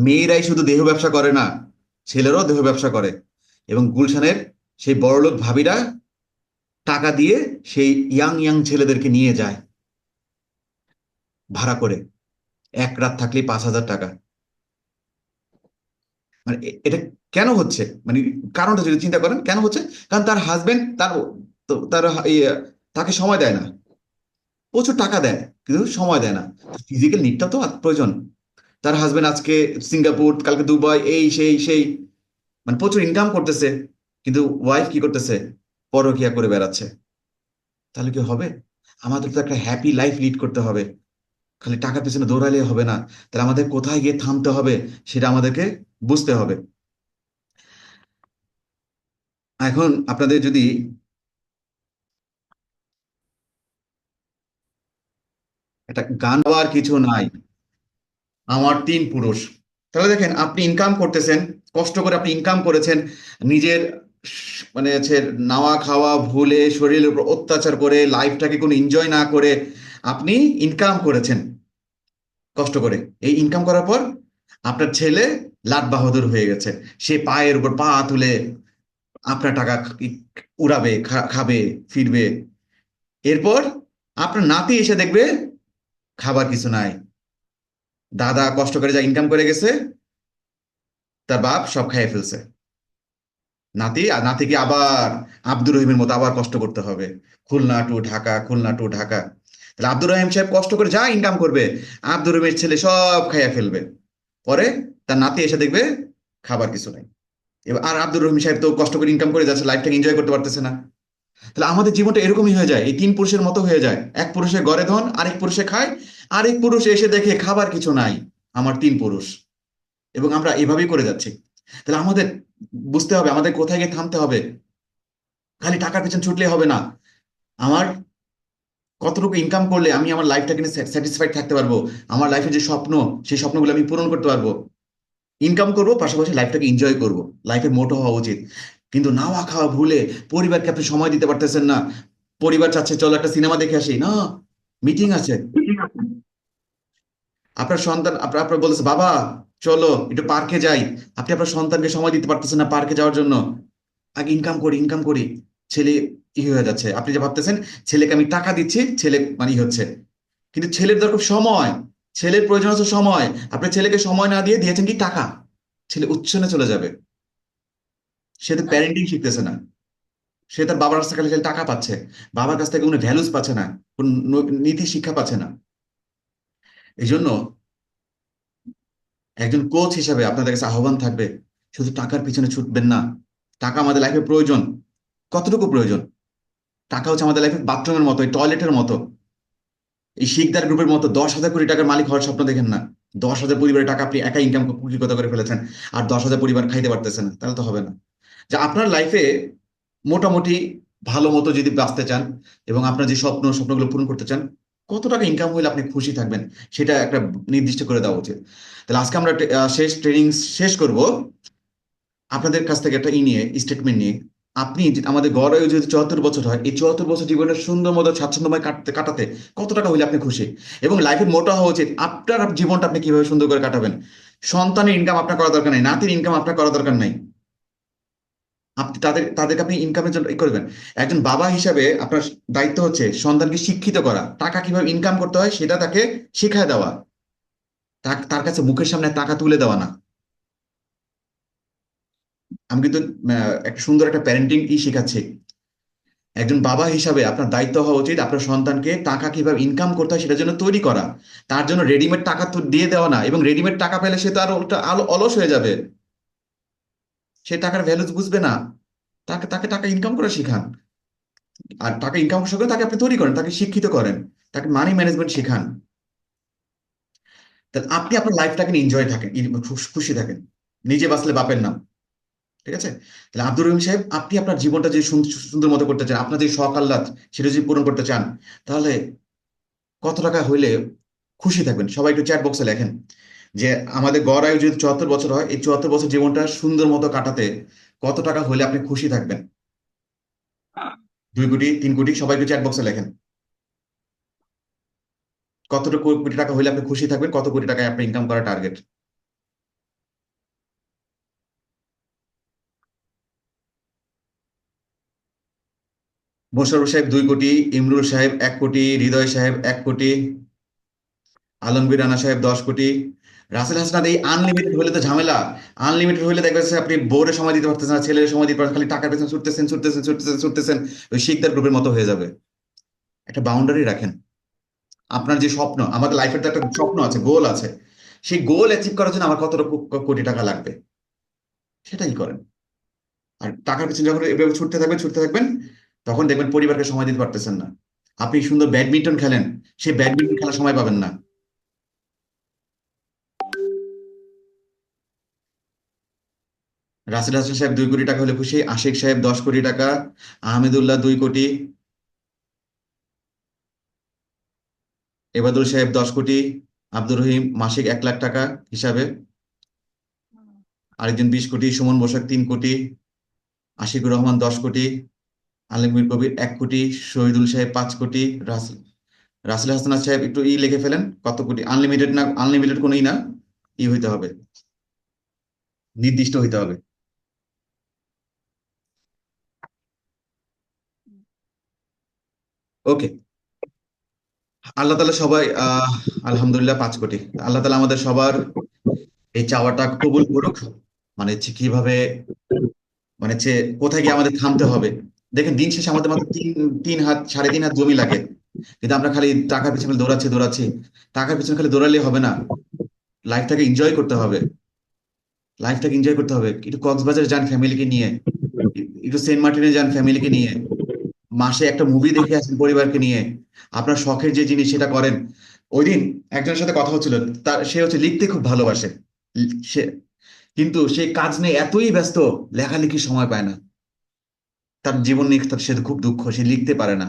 মেয়েরাই শুধু দেহ ব্যবসা করে না, ছেলেরাও দেহ ব্যবসা করে। এবং গুলশানের সেই বড়লোক ভাবিরা টাকা দিয়ে সেই ইয়াং ইয়াং ছেলেদেরকে নিয়ে যায় ভাড়া করে, এক রাত থাকলেই 5,000 টাকা। মানে এটা কেন হচ্ছে? মানে কারণটা যদি চিন্তা করেন কেন হচ্ছে, কারণ তার হাজবেন্ড তার তাকে সময় দেয় না। প্রচুর টাকা দেয় কিন্তু সময় দেয় না। ফিজিক্যাল নিডটা তো প্রয়োজন। তার হাজবেন্ড আজকে সিঙ্গাপুর, কালকে দুবাই, এই সেই সেই, মানে প্রচুর ইনকাম করতেছে, কিন্তু ওয়াইফ কি করতেছে? পরকিয়া করে বেড়াচ্ছে। তাহলে কি হবে? আমাদের তো একটা হ্যাপি লাইফ লিড করতে হবে, খালি টাকার পেছনে দৌড়ালে হবে না। তাহলে আমাদের কোথায় গিয়ে থামতে হবে সেটা আমাদেরকে বুঝতে হবে। এখন আপনাদের যদি একটা গান গাওয়ার কিছু নাই, আমার 3 পুরুষ, তাহলে দেখেন আপনি ইনকাম করতেছেন, কষ্ট করে আপনি ইনকাম করেছেন, নিজের মানে হচ্ছে নাওয়া খাওয়া ভুলে, শরীরের উপর অত্যাচার করে, লাইফটাকে কোনো এনজয় না করে আপনি ইনকাম করেছেন কষ্ট করে। এই ইনকাম করার পর আপনার ছেলে লাট বাহাদুর হয়ে গেছে, সে পায়ের উপর পা তুলে আপনার টাকা উড়াবে, খাবে, ফিরবে। এরপর আপনার নাতি এসে দেখবে খাবার কিছু নাই, দাদা কষ্ট করে যা ইনকাম করে গেছে তার বাপ সব খাইয়ে ফেলছে। নাতিকে আবার আব্দুর রহিমের মতো আবার কষ্ট করতে হবে, খুলনা টু ঢাকা, খুলনা টু ঢাকা। তাহলে আব্দুর রহিম সাহেব কষ্ট করে যা ইনকাম করবে, আব্দুর রহিমের ছেলে সব খাইয়া ফেলবে। পরে তার নাতি এসে দেখবে খাবার কিছু নাই। এবার আর আব্দুর রহিম সাহেব তো কষ্ট করে ইনকাম করে যাচ্ছে, লাইফটাকে এনজয় করতে পারতেছে না। তাহলে আমাদের জীবনটা এরকমই হয়ে যায়, এই 3 পুরুষের মতো হয়ে যায়। এক পুরুষে গড়ে ধন, আরেক পুরুষে খায়, আরেক পুরুষ এসে দেখে খাবার কিছু নাই, আমার 3 পুরুষ। এবং আমরা এভাবেই করে যাচ্ছি। তাহলে আমাদের বুঝতে হবে আমাদের কোথায় গিয়ে থামতে হবে। খালি টাকার পেছনে ছুটলে হবে না। আমার কতটুকু ইনকাম করলে আমি আমার লাইফটাকে নিয়ে স্যাটিসফাইড থাকতে পারবো, আমার লাইফের যে স্বপ্ন, সেই স্বপ্নগুলো আমি পূরণ করতে পারবো। ইনকাম করব, পাশাপাশি লাইফটাকে এনজয় করব, লাইফের মোটো হওয়া উচিত। কিন্তু নাওয়া খাওয়া ভুলে পরিবারকে আপনি সময় দিতে পারতেছেন না। পরিবার চাচ্ছে চলো একটা সিনেমা দেখে আসি, না, মিটিং আছে। আপনার সন্তান আপনার আপনার বলেছে বাবা চলো একটু পার্কে যাই, আপনি আপনার সন্তানকে সময় দিতে পারতেছেন না পার্কে যাওয়ার জন্য। আগে ইনকাম করি ইনকাম করি, ছেলে হয়ে যাচ্ছে। আপনি যে ভাবতেছেন ছেলেকে আমি টাকা দিচ্ছি, ছেলে মানে হচ্ছে, কিন্তু ছেলের দরকার সময়, ছেলের প্রয়োজন হচ্ছে সময়। আপনি ছেলেকে সময় না দিয়ে দিয়েছেন কি টাকা, ছেলে উচ্ছনে চলে যাবে। সে তো প্যারেন্টিং শিখতেছে না, সে তার বাবার কাছ থেকে খালি খালি টাকা পাচ্ছে, বাবার কাছ থেকে কোনো ভ্যালুস পাচ্ছে না, কোন নীতি শিক্ষা পাচ্ছে না। এই জন্য একজন কোচ হিসাবে আপনাদের কাছে আহ্বান থাকবে, শুধু টাকার পিছনে ছুটবেন না। টাকা আমাদের লাইফে প্রয়োজন, কতটুকু প্রয়োজন? টাকা হচ্ছে আমাদের লাইফে বাথরুমের মতো, এই টয়লেটের মতো। এই শিকদার গ্রুপের মতো 10,000 কোটি টাকার মালিক হওয়ার স্বপ্ন দেখেন না। 10,000 পরিবারের টাকা আপনি একা ইনকাম কুটিগত করে ফেলেছেন, আর 10,000 পরিবার খাইতে পারতেছেন না, তাহলে তো হবে না। যে আপনার লাইফে মোটামুটি ভালো মতো যদি বাঁচতে চান এবং আপনার যে স্বপ্নগুলো পূরণ করতে চান, কত টাকা ইনকাম হলে আপনি খুশি থাকবেন সেটা একটা নির্দিষ্ট করে দেওয়া উচিত। তাহলে আজকে আমরা শেষ ট্রেনিং শেষ করব আপনাদের কাছ থেকে একটা নিয়ে স্টেটমেন্ট নিয়ে। আপনি আমাদের গড় আয়ু যদি 74 বছর হয়, এই 74 বছর জীবনের সুন্দর মতো স্বাচ্ছন্দ্যময় কাটাতে কত টাকা হইলে আপনি খুশি? এবং লাইফের মোটো হওয়া উচিত আপনার জীবনটা আপনি কিভাবে সুন্দর করে কাটাবেন। সন্তানের ইনকাম আপনার করা দরকার নাই, নাতির ইনকাম আপনার করা দরকার নাই। আপনি তাদেরকে আপনি ইনকামের জন্য করবেন। একজন বাবা হিসাবে আপনার দায়িত্ব হচ্ছে সন্তানকে শিক্ষিত করা, টাকা কিভাবে ইনকাম করতে হয় সেটা তাকে শিখায় দেওয়া, তার কাছে মুখের সামনে টাকা তুলে দেওয়া না। আমি কিন্তু একটা সুন্দর একটা প্যারেন্টিং শেখাচ্ছি। একজন বাবা হিসাবে আপনার দায়িত্ব হওয়া উচিত আপনার সন্তানকে টাকা কিভাবে ইনকাম করতে হয় সেটার জন্য তৈরি করা। তার জন্য রেডিমেড টাকা তো দিয়ে দেওয়া না, এবং রেডিমেড টাকা পেলে সে তো আর উল্টা অলস হয়ে যাবে। সে টাকার ভ্যালুস বুঝবে না। তাকে তাকে টাকা ইনকাম করে শিখান। আর টাকা ইনকাম করার সঙ্গে তাকে আপনি তৈরি করেন, তাকে শিক্ষিত করেন, তাকে মানি ম্যানেজমেন্ট শেখান। তাহলে আপনি আপনার লাইফটাকে এনজয় থাকেন, খুশি থাকেন। নিজে বাঁচলে বাপের নাম। ঠিক আছে? তাহলে আব্দুর রহিম সাহেব, আপনি আপনার জীবনটা যে সুন্দর মতো করতে চান, আপনার যে শখ আহ্লাদ সেটা যদি পূরণ করতে চান, তাহলে কত টাকা হইলে খুশি থাকবেন? সবাই একটু চ্যাট বক্সে লেখেন যে আমাদের গড় আয়ু যদি 74 বছর হয়, এই 74 বছর জীবনটা সুন্দর মতো কাটাতে কত টাকা হলে আপনি খুশি থাকবেন? 2 কোটি, 3 কোটি, সবাই একটু চ্যাট বক্সে লেখেন কতটুকু কোটি টাকা হলে আপনি খুশি থাকবেন, কত কোটি টাকায় আপনি ইনকাম করার টার্গেট। মোশাররফ সাহেব 2 কোটি, ইমরুল সাহেব 1 কোটি, হৃদয় সাহেব 1 কোটি, আলমগীর রানা সাহেব 10 কোটি। রাসেল হাসনাত, এই আনলিমিটেড হলে তো ঝামেলা। আনলিমিটেড হলে দেখবেন যে আপনি বোর্ডে সময় দিতে পারতেছেন না, ছেলের সময় দিতে পারছেন, খালি টাকার পেছনে ছুটতেছেন ছুটতেছেন ছুটতেছেন ছুটতেছেন। ওই শিকদার গ্রুপের মতো হয়ে যাবে। একটা বাউন্ডারি রাখেন। আপনার যে স্বপ্ন, আমাদের লাইফের তো একটা স্বপ্ন আছে, গোল আছে। সেই গোল অ্যাচিভ করার জন্য আমার কত কোটি টাকা লাগবে, সেটাই করেন। আর টাকার পেছনে যখন এভাবে ছুটতে থাকবেন, তখন দেখবেন পরিবারকে সময় দিতে পারতেছেন না। আপনি সুন্দর ব্যাডমিন্টন খেলেন, সেই ব্যাডমিন্টন খেলার সময় পাবেন না। রাসেল হাসান সাহেব 2 কোটি টাকা হলে খুশি, আশিক সাহেব 10 কোটি টাকা, আহমেদুল্লাহ 2 কোটি, এবাদুল সাহেব 10 কোটি, আব্দুর রহিম মাসিক 1 লাখ টাকা হিসাবে, আরেকজন 20 কোটি, সুমন বসাক 3 কোটি, আশিকুর রহমান 10 কোটি, আলমগীর কবির 1 কোটি, শহীদুল সাহেব 5 কোটি, রাসেল রাসেল হাসান সাহেব একটু লিখে ফেলেন কত কোটি। আনলিমিটেড না, আনলিমিটেড কোনোই না, হইতে হবে, নির্দিষ্ট হইতে হবে। ওকে। আল্লাহ তালা সবাই আলহামদুলিল্লাহ 5 কোটি। আল্লাহ তালা আমাদের সবার এই চাওয়াটা কবুল করুক। মানে হচ্ছে কিভাবে, মানে হচ্ছে কোথায় গিয়ে আমাদের থামতে হবে। দেখেন, দিন শেষে আমাদের মাত্র তিন তিন হাত, 3.5 হাত জমি লাগে, কিন্তু আমরা খালি টাকার পিছনে দৌড়াচ্ছি দৌড়াচ্ছি। টাকার পিছনে খালি দৌড়ালে হবে না, লাইফটাকে এনজয় করতে হবে। লাইফটাকে এনজয় করতে হবে। একটু কক্সবাজারে যান ফ্যামিলিকে নিয়ে, একটু সেন্ট মার্টিনে যান ফ্যামিলিকে নিয়ে, মাসে একটা মুভি দেখে আসেন পরিবারকে নিয়ে। আপনার শখের যে জিনিস সেটা করেন। ওই দিন একজনের সাথে কথা হচ্ছিল, তার সে হচ্ছে লিখতে খুব ভালোবাসে। সে কিন্তু সে কাজ নিয়ে এতই ব্যস্ত, লেখালেখির সময় পায় না। তার জীবন নিয়ে সে খুব দুঃখ, সে লিখতে পারে না।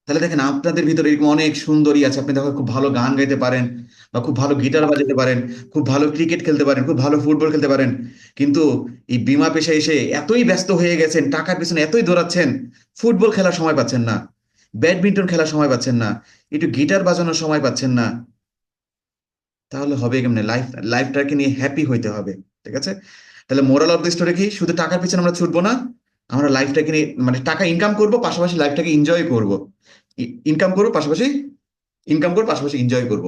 তাহলে দেখেন, আপনাদের ভিতরে এরকম অনেক সুন্দরী আছে, আপনি দেখো খুব ভালো গান গাইতে পারেন, বা খুব ভালো গিটার বাজাতে পারেন, খুব ভালো ক্রিকেট খেলতে পারেন, খুব ভালো ফুটবল খেলতে পারেন। কিন্তু এই বিমা পেশায় এসে এতই ব্যস্ত হয়ে গেছেন, টাকার পিছনে এতই দৌড়াচ্ছেন, ফুটবল খেলার সময় পাচ্ছেন না, ব্যাডমিন্টন খেলার সময় পাচ্ছেন না, একটু গিটার বাজানোর সময় পাচ্ছেন না। তাহলে হবে কেমনে? লাইফটাকে নিয়ে হ্যাপি হইতে হবে। ঠিক আছে? তাহলে মোরাল অফ দ্য স্টোরি কি? শুধু টাকার পিছনে আমরা ছুটবো না, আমরা লাইফটাকে নিয়ে, মানে টাকা ইনকাম করব, পাশাপাশি লাইফটাকে এনজয় করব। ইনকাম করবো পাশাপাশি, এনজয় করব।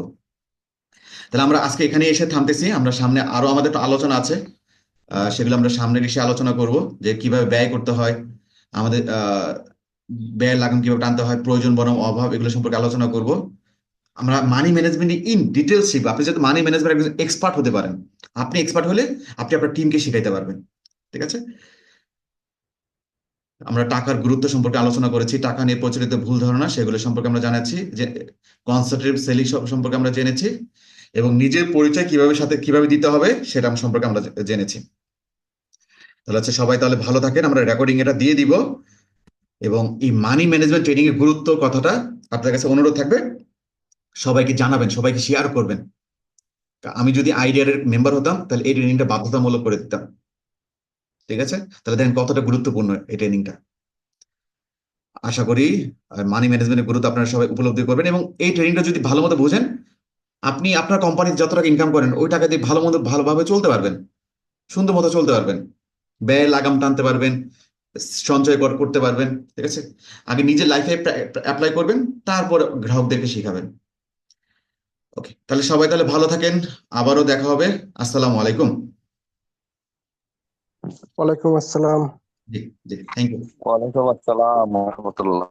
তাহলে আমরা আজকে এখানে এসে থামতেছি। আমরা সামনে আরো আমাদের তো আলোচনা আছে, সেগুলো আমরা সামনে এসে আলোচনা করব, যে কিভাবে ব্যয় করতে হয়, আমাদের ব্যয় লাগাম কিভাবে টানতে হয়, প্রয়োজন বনাম অভাব, এগুলো সম্পর্কে আলোচনা করব। আমরা মানি ম্যানেজমেন্ট ইন ডিটেলস শিখবো। আপনি যাতে মানি ম্যানেজমেন্ট একজন এক্সপার্ট হতে পারেন, আপনি এক্সপার্ট হলে আপনি আপনার টিমকে শিখাইতে পারবেন। ঠিক আছে? আমরা টাকার গুরুত্ব সম্পর্কে আলোচনা করেছি, টাকা নিয়ে প্রচলিত ভুল ধারণা সেগুলো সম্পর্কে আমরা জানাচ্ছি, যে কনসালটেটিভ সেলিং সম্পর্কে আমরা জেনেছি, এবং নিজের পরিচয় কিভাবে দিতে হবে সেটা সম্পর্কে আমরা জেনেছি। তাহলে হচ্ছে সবাই তাহলে ভালো থাকেন, আমরা রেকর্ডিং এটা দিয়ে দিব। এবং এই মানি ম্যানেজমেন্ট ট্রেনিং এর গুরুত্ব কথাটা আপনার কাছে অনুরোধ থাকবে, সবাইকে জানাবেন, সবাইকে শেয়ার করবেন। আমি যদি আইডিয়ার মেম্বার হতাম, তাহলে এই ট্রেনিংটা বাধ্যতামূলক করে দিতাম। ঠিক আছে? তাহলে দেখেন কতটা গুরুত্বপূর্ণ এই ট্রেনিংটা। আশা করি মানি ম্যানেজমেন্টের গুরুত্ব আপনারা সবাই উপলব্ধি করবেন, এবং এই ট্রেনিংটা যদি ভালো মতো বোঝেন, আপনি আপনার কোম্পানিতে যত টাকা ইনকাম করেন ওই টাকা দিয়ে ভালোভাবে চলতে পারবেন, সুন্দর মতো চলতে পারবেন, ব্যয় লাগাম টানতে পারবেন, সঞ্চয় করতে পারবেন। ঠিক আছে? আগে নিজের লাইফে অ্যাপ্লাই করবেন, তারপর গ্রাহকদেরকে শেখাবেন। ওকে, তাহলে সবাই তাহলে ভালো থাকেন, আবারও দেখা হবে। আসসালামু আলাইকুম। ওয়ালাইকুম আসসালাম। জি জি, থ্যাংক ইউ। ওয়ালাইকুম আসসালাম ওয়া রাহমাতুল্লাহ।